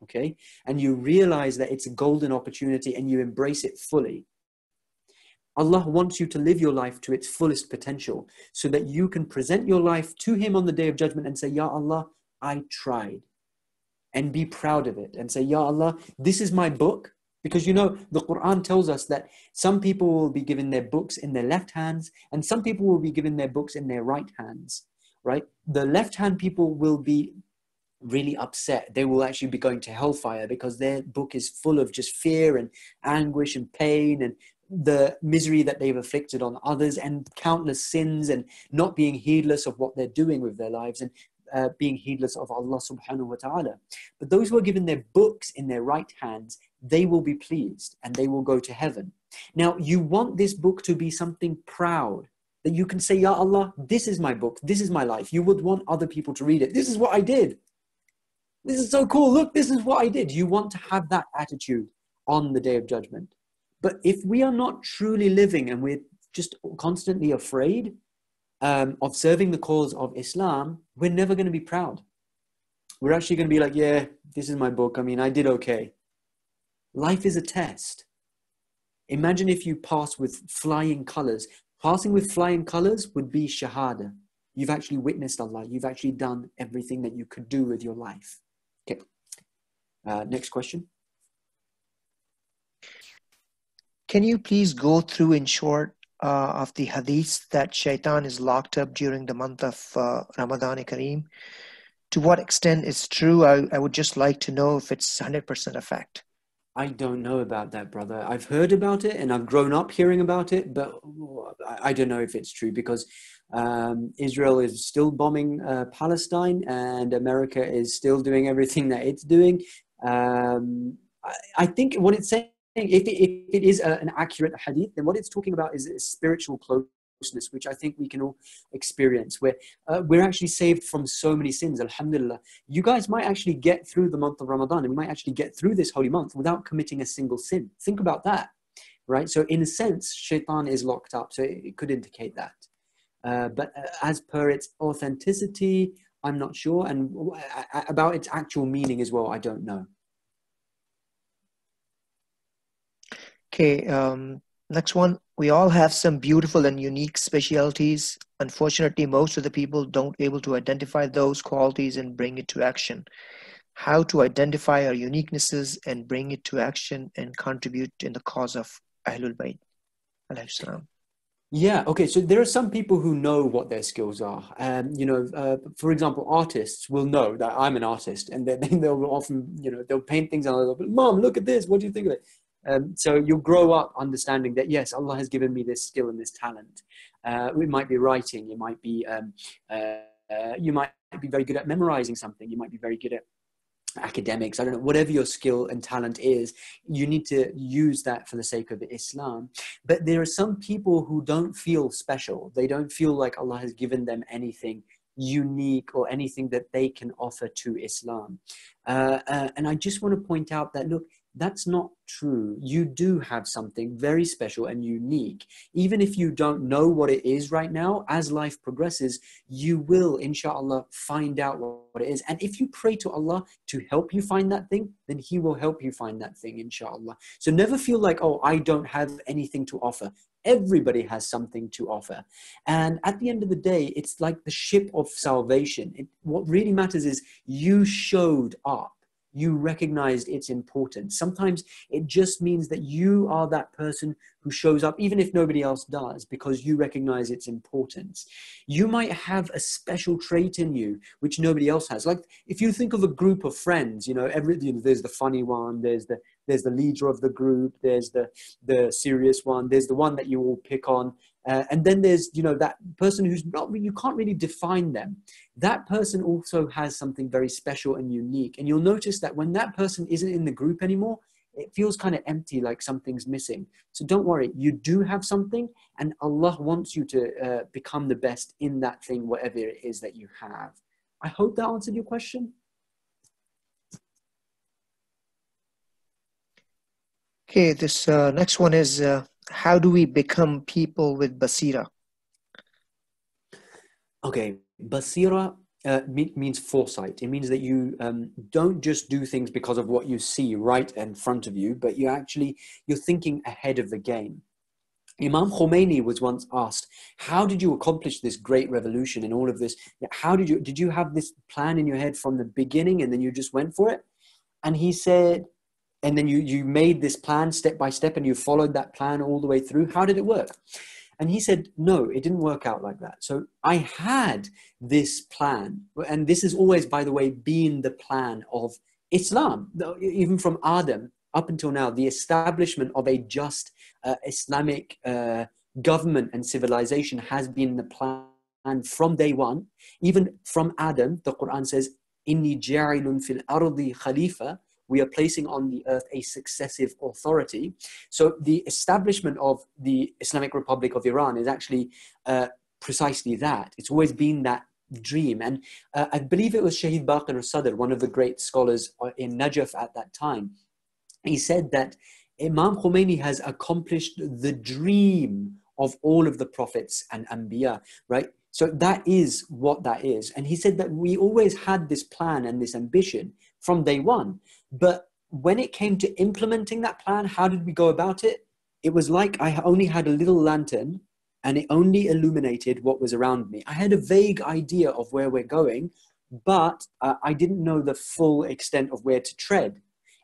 Okay? And you realize that it's a golden opportunity and you embrace it fully. Allah wants you to live your life to its fullest potential so that you can present your life to Him on the Day of Judgment and say, Ya Allah, I tried. And be proud of it and say, Ya Allah, this is my book. Because you know, the Quran tells us that some people will be given their books in their left hands and some people will be given their books in their right hands, right? The left hand people will be really upset. They will actually be going to hellfire because their book is full of just fear and anguish and pain and the misery that they've afflicted on others and countless sins and not being heedless of what they're doing with their lives and being heedless of Allah subhanahu wa ta'ala. But those who are given their books in their right hands, they will be pleased and they will go to heaven. Now, you want this book to be something proud, that you can say, Ya Allah, this is my book, this is my life. You would want other people to read it. This is what I did. This is so cool. Look, this is what I did. You want to have that attitude on the Day of Judgment. But if we are not truly living and we're just constantly afraid of serving the cause of Islam, we're never going to be proud. We're actually going to be like, yeah, this is my book. I mean, I did okay. Life is a test. Imagine if you pass with flying colors. Passing with flying colors would be shahada. You've actually witnessed Allah. You've actually done everything that you could do with your life. Okay. Next question. Can you please go through in short of the hadiths that shaitan is locked up during the month of Ramadan-e-Kareem? To what extent is true? I would just like to know if it's 100% a fact. I don't know about that, brother. I've heard about it and I've grown up hearing about it, but I don't know if it's true because Israel is still bombing Palestine and America is still doing everything that it's doing. I think what it's saying, if it is an accurate hadith, then what it's talking about is spiritual closeness, which I think we can all experience, where we're actually saved from so many sins, alhamdulillah. You guys might actually get through the month of Ramadan and we might actually get through this holy month without committing a single sin. Think about that, right? So in a sense, shaitan is locked up, so it could indicate that. But as per its authenticity, I'm not sure, and about its actual meaning as well, I don't know. Okay, next one. We all have some beautiful and unique specialities. Unfortunately, most of the people don't able to identify those qualities and bring it to action. How to identify our uniquenesses and bring it to action and contribute in the cause of Ahlul Bayt. Alayhi salam. Yeah, okay, so there are some people who know what their skills are. For example, artists will know that I'm an artist and they'll often, they'll paint things and they'll be, Mom, look at this, what do you think of it? So you'll grow up understanding that, yes, Allah has given me this skill and this talent. It might be writing, you might be very good at memorizing something, you might be very good at academics, I don't know, whatever your skill and talent is, you need to use that for the sake of Islam. But there are some people who don't feel special. They don't feel like Allah has given them anything unique or anything that they can offer to Islam. And I just want to point out that, look, that's not true. You do have something very special and unique. Even if you don't know what it is right now, as life progresses, you will, inshallah, find out what it is. And if you pray to Allah to help you find that thing, then He will help you find that thing, inshallah. So never feel like, oh, I don't have anything to offer. Everybody has something to offer. And at the end of the day, it's like the ship of salvation. What really matters is you showed up. You recognized its importance. Sometimes it just means that you are that person who shows up, even if nobody else does, because you recognize its importance. You might have a special trait in you, which nobody else has. Like if you think of a group of friends, there's the funny one, there's the leader of the group, there's the serious one, there's the one that you all pick on. And then there's, that person who's not, you can't really define them. That person also has something very special and unique. And you'll notice that when that person isn't in the group anymore, it feels kind of empty, like something's missing. So don't worry, you do have something, and Allah wants you to become the best in that thing, whatever it is that you have. I hope that answered your question. Okay, this next one is, how do we become people with basira? Okay, basira means foresight. It means that you don't just do things because of what you see right in front of you, but you're thinking ahead of the game. Imam Khomeini was once asked, how did you accomplish this great revolution and all of this? Did you have this plan in your head from the beginning and then you just went for it? And he said, and then you made this plan step by step and you followed that plan all the way through. How did it work? And he said, no, it didn't work out like that. So I had this plan. And this is always, by the way, been the plan of Islam, even from Adam up until now, the establishment of a just Islamic government and civilization has been the plan from day one. Even from Adam, the Quran says, Inni ja'ilun fil ardi khalifa. We are placing on the earth a successive authority. So the establishment of the Islamic Republic of Iran is actually precisely that. It's always been that dream. And I believe it was Shahid Baqir al-Sadr, one of the great scholars in Najaf at that time. He said that Imam Khomeini has accomplished the dream of all of the prophets and Anbiya, right? So that is what that is. And he said that we always had this plan and this ambition from day one. But when it came to implementing that plan, how did we go about it? It was like I only had a little lantern and it only illuminated what was around me. I had a vague idea of where we're going, but I didn't know the full extent of where to tread.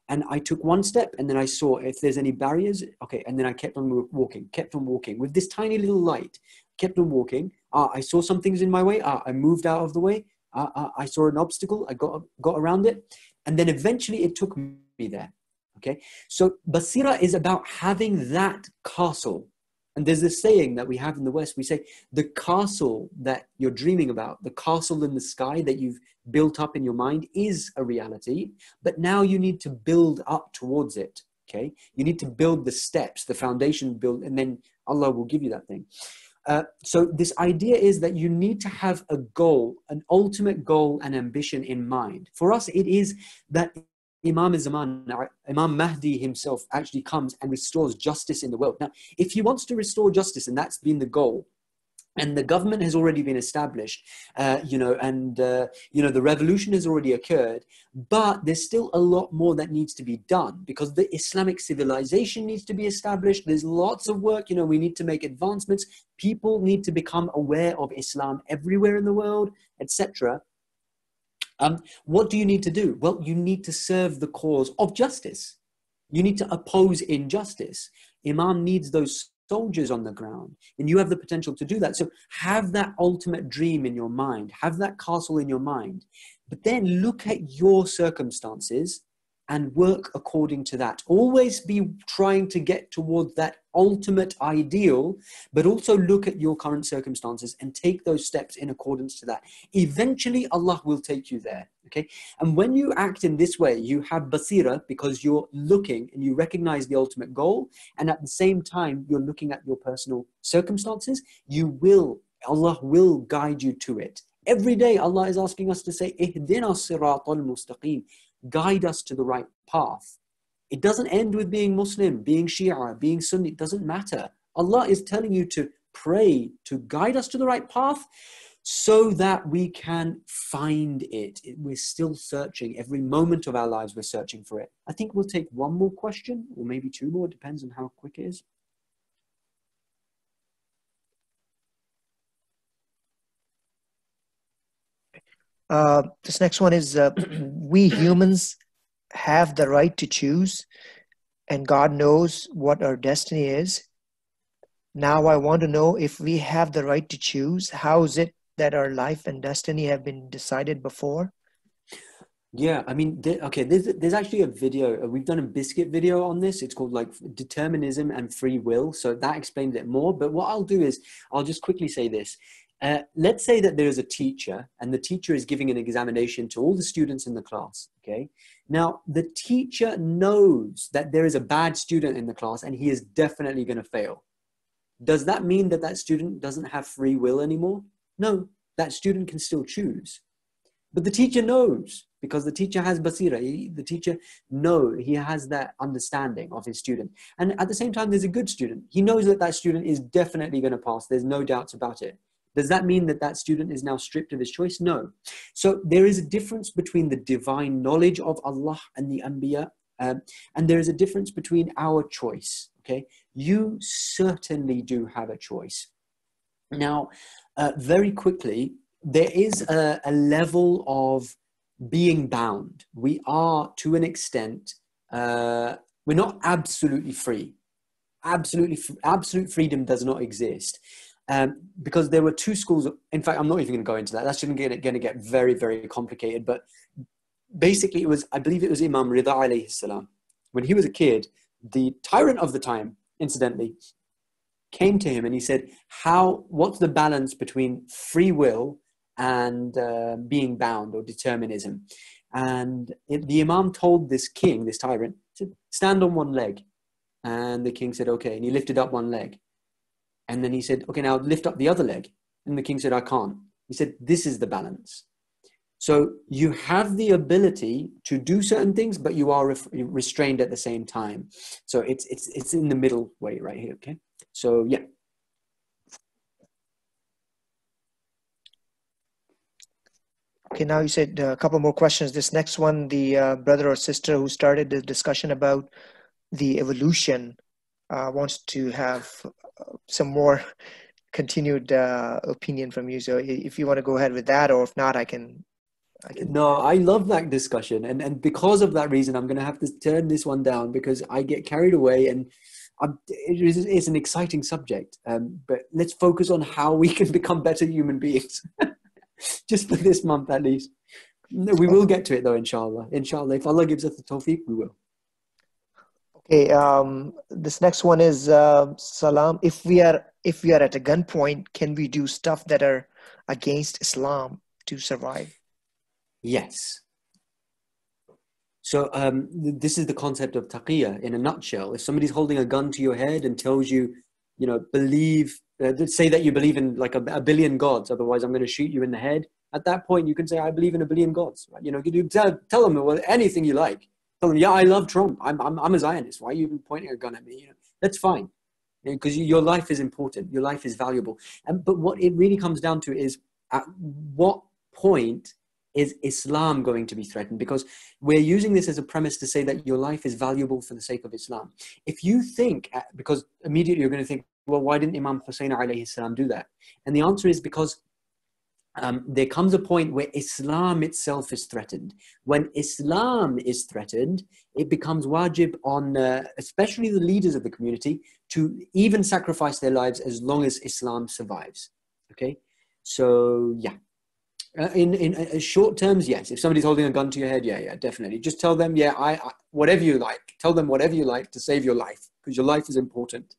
And I took one step and then I saw if there's any barriers. Okay. And then I kept on walking with this tiny little light, kept on walking. I saw some things in my way. I moved out of the way. I saw an obstacle. I got around it. And then eventually it took me there. Okay. So basira is about having that castle. And there's this saying that we have in the West. We say the castle that you're dreaming about, the castle in the sky that you've built up in your mind is a reality, but now you need to build up towards it. Okay. You need to build the steps, the foundation build, and then Allah will give you that thing. So this idea is that you need to have a goal, an ultimate goal and ambition in mind. For us, it is that Imam Zaman, Imam Mahdi himself actually comes and restores justice in the world. Now, if he wants to restore justice, and that's been the goal, and the government has already been established, the revolution has already occurred, but there's still a lot more that needs to be done because the Islamic civilization needs to be established. There's lots of work, we need to make advancements. People need to become aware of Islam everywhere in the world, etc. What do you need to do? Well, you need to serve the cause of justice. You need to oppose injustice. Imam needs those soldiers on the ground, and you have the potential to do that. So have that ultimate dream in your mind, have that castle in your mind, but then look at your circumstances and work according to that. Always be trying to get towards that ultimate ideal, but also look at your current circumstances and take those steps in accordance to that. Eventually, Allah will take you there, okay? And when you act in this way, you have basira because you're looking and you recognize the ultimate goal, and at the same time, you're looking at your personal circumstances. Allah will guide you to it. Every day, Allah is asking us to say, Ihdina siratal mustaqim. Guide us to the right path. It doesn't end with being Muslim, being Shia, being Sunni. It doesn't matter. Allah is telling you to pray to guide us to the right path so that we can find it. We're still searching. Every moment of our lives, we're searching for it. I think we'll take one more question or maybe two more. It depends on how quick it is. This next one is, we humans have the right to choose, and God knows what our destiny is. Now I want to know, if we have the right to choose, how is it that our life and destiny have been decided before? Yeah, I mean, okay, there's actually a video. We've done a biscuit video on this. It's called like determinism and free will. So that explains it more. But what I'll do is I'll just quickly say this. Let's say that there is a teacher and the teacher is giving an examination to all the students in the class. Okay. Now, the teacher knows that there is a bad student in the class and he is definitely going to fail. Does that mean that that student doesn't have free will anymore? No, that student can still choose. But the teacher knows, because the teacher has basira. The teacher he has that understanding of his student. And at the same time, there's a good student. He knows that that student is definitely going to pass. There's no doubts about it. Does that mean that that student is now stripped of his choice? No. So there is a difference between the divine knowledge of Allah and the Anbiya, and there is a difference between our choice. Okay, you certainly do have a choice. Now, very quickly, there is a level of being bound. We are, to an extent, we're not absolutely free. Absolute freedom does not exist. Because there were two schools of, in fact, I'm not even going to go into that. That's going to get very, very complicated. But basically, I believe it was Imam Rida alayhi salam. When he was a kid, the tyrant of the time, incidentally, came to him and he said, what's the balance between free will and being bound, or determinism? And the Imam told this king, this tyrant, said, stand on one leg. And the king said, okay. And he lifted up one leg. And then he said, okay, now lift up the other leg. And the king said, I can't. He said, this is the balance. So you have the ability to do certain things, but you are restrained at the same time. So it's in the middle way right here, okay? So, yeah. Okay, now you said a couple more questions. This next one, the brother or sister who started the discussion about the evolution wants to have some more continued opinion from you. So if you want to go ahead with that, or if not, I can. No, I love that discussion. And because of that reason, I'm going to have to turn this one down because I get carried away, and it's an exciting subject. But let's focus on how we can become better human beings. Just for this month, at least. We will get to it, though, inshallah. Inshallah, if Allah gives us the tawfiq, we will. Okay. This next one is Salam. If we are at a gunpoint, can we do stuff that are against Islam to survive? Yes. So this is the concept of taqiyya in a nutshell. If somebody's holding a gun to your head and tells you, believe. Say that you believe in like a billion gods, otherwise I'm going to shoot you in the head. At that point, you can say, I believe in a billion gods. Right? You tell them, well, anything you like. Tell them, yeah, I love Trump. I'm a Zionist. Why are you even pointing a gun at me? That's fine, because your life is important. Your life is valuable. But what it really comes down to is, at what point is Islam going to be threatened? Because we're using this as a premise to say that your life is valuable for the sake of Islam. If you think, because immediately you're going to think, well, why didn't Imam Hussein alayhi salam do that? And the answer is because there comes a point where Islam itself is threatened. When Islam is threatened, it becomes wajib on, especially the leaders of the community, to even sacrifice their lives as long as Islam survives. Okay? So, yeah. In short terms, yes. If somebody's holding a gun to your head, yeah, definitely. Just tell them, whatever you like. Tell them whatever you like to save your life, because your life is important.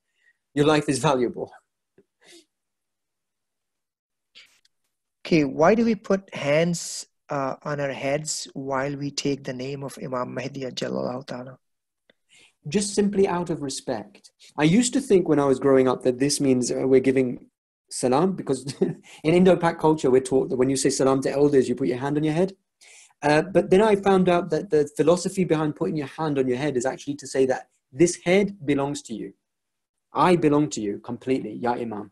Your life is valuable. Okay, why do we put hands on our heads while we take the name of Imam Mahdi Ajallallahu Ta'ala? Just simply out of respect. I used to think when I was growing up that this means we're giving salam, because in Indo-Pak culture, we're taught that when you say salam to elders, you put your hand on your head. But then I found out that the philosophy behind putting your hand on your head is actually to say that this head belongs to you. I belong to you completely, Ya Imam.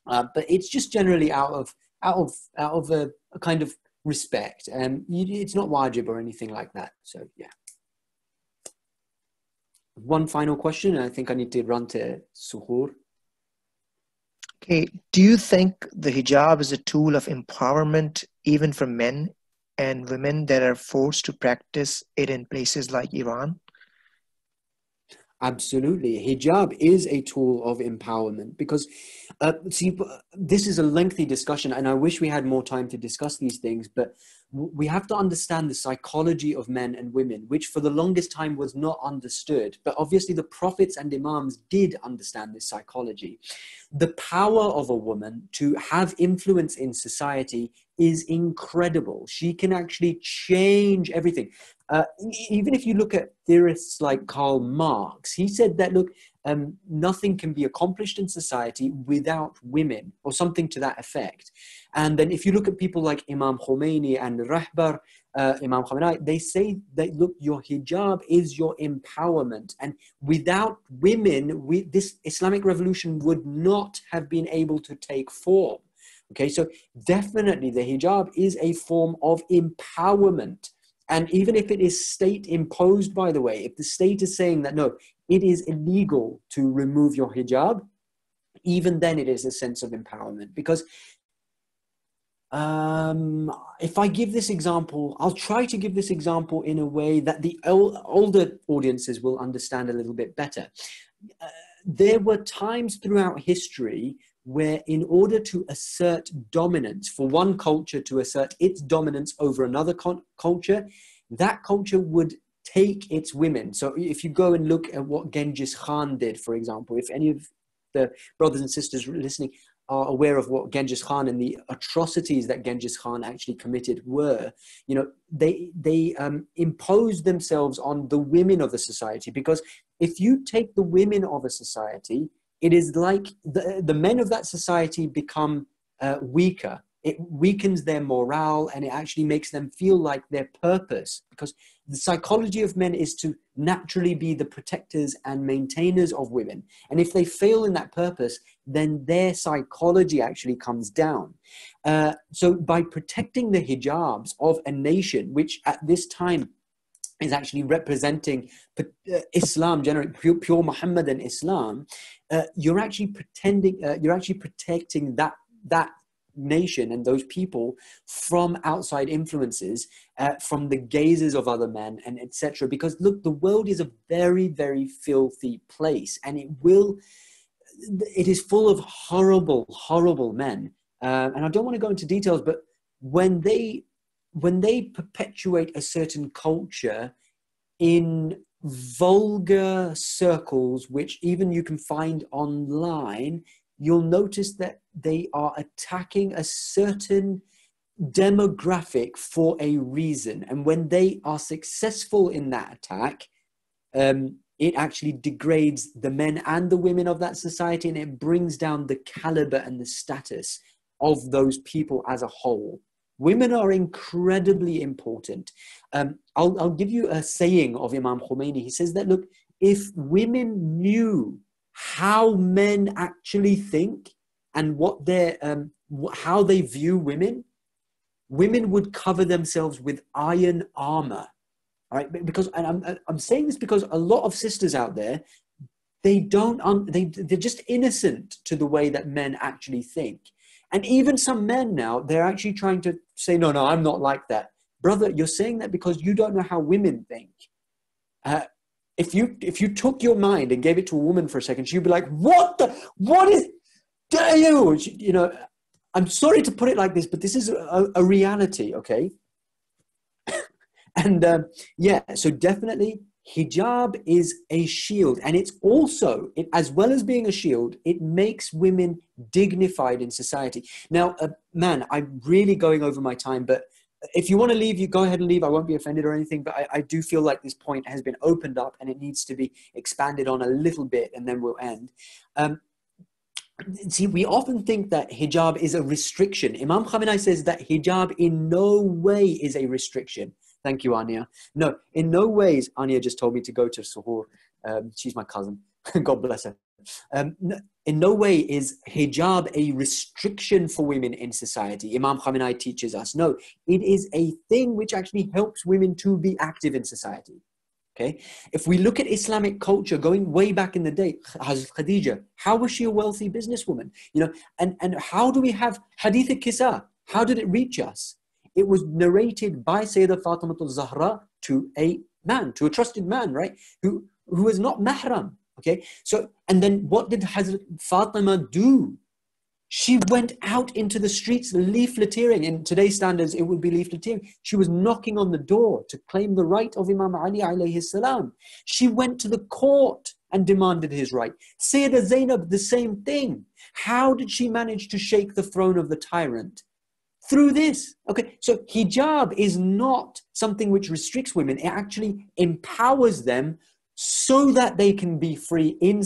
But it's just generally out of a kind of respect. It's not wajib or anything like that. So, yeah. One final question, and I think I need to run to Suhoor. Okay, do you think the hijab is a tool of empowerment even for men and women that are forced to practice it in places like Iran? Absolutely. Hijab is a tool of empowerment because, see, this is a lengthy discussion and I wish we had more time to discuss these things. But we have to understand the psychology of men and women, which for the longest time was not understood. But obviously the prophets and imams did understand this psychology. The power of a woman to have influence in society is incredible. She can actually change everything. Even if you look at theorists like Karl Marx, he said that, look, nothing can be accomplished in society without women, or something to that effect. And then if you look at people like Imam Khomeini and Rahbar, Imam Khamenei, they say that, look, your hijab is your empowerment. And without women, this Islamic revolution would not have been able to take form. Okay, so definitely the hijab is a form of empowerment. And even if it is state imposed, by the way, if the state is saying that, no, it is illegal to remove your hijab, even then it is a sense of empowerment. Because if I give this example, I'll try to give this example in a way that the older audiences will understand a little bit better. There were times throughout history where, in order to assert dominance, for one culture to assert its dominance over another culture, that culture would take its women. So if you go and look at what Genghis Khan did, for example, if any of the brothers and sisters listening are aware of what Genghis Khan and the atrocities that Genghis Khan actually committed were, you know, they imposed themselves on the women of the society. Because if you take the women of a society, it is like the men of that society become weaker. It weakens their morale, and it actually makes them feel like their purpose, because the psychology of men is to naturally be the protectors and maintainers of women. And if they fail in that purpose, then their psychology actually comes down. So by protecting the hijabs of a nation, which at this time is actually representing Islam, generally pure Muhammadan Islam, you're actually protecting that nation and those people from outside influences, from the gazes of other men, and etc. Because look, the world is a very, very filthy place, and it is full of horrible, horrible men. And I don't want to go into details, but when they perpetuate a certain culture in vulgar circles, which even you can find online, you'll notice that they are attacking a certain demographic for a reason. And when they are successful in that attack, it actually degrades the men and the women of that society, and it brings down the caliber and the status of those people as a whole. Women are incredibly important. I'll give you a saying of Imam Khomeini. He says that, look, if women knew how men actually think and what how they view women would cover themselves with iron armor. All right, because I'm saying this because a lot of sisters out there, they're just innocent to the way that men actually think. And even some men now, they're actually trying to say, no, I'm not like that. Brother, you're saying that because you don't know how women think. If you took your mind and gave it to a woman for a second, she'd be like, what is, you know, I'm sorry to put it like this, but this is a reality, okay? And yeah, so definitely hijab is a shield, and it's also, as well as being a shield, it makes women dignified in society. Now, man, I'm really going over my time, but if you want to leave, you go ahead and leave. I won't be offended or anything, but I do feel like this point has been opened up and it needs to be expanded on a little bit, and then we'll end. See, we often think that hijab is a restriction. Imam Khamenei says that hijab in no way is a restriction. Thank you, Ania. No, in no ways. Ania just told me to go to suhoor. She's my cousin. God bless her. In no way is hijab a restriction for women in society. Imam Khamenei teaches us. No, it is a thing which actually helps women to be active in society. Okay, if we look at Islamic culture going way back in the day, Hazrat Khadija, how was she a wealthy businesswoman? You know, and how do we have Hadith al-Kisa? How did it reach us? It was narrated by Sayyidah Fatimah al-Zahra to a man, to a trusted man, right? Who was not mahram. Okay, so, and then what did Hazrat Fatima do? She went out into the streets leafleteering. In today's standards, it would be leafleteering. She was knocking on the door to claim the right of Imam Ali alayhi salam. She went to the court and demanded his right. Sayyidah Zainab, the same thing. How did she manage to shake the throne of the tyrant? Through this. Okay, so hijab is not something which restricts women. It actually empowers them so that they can be free in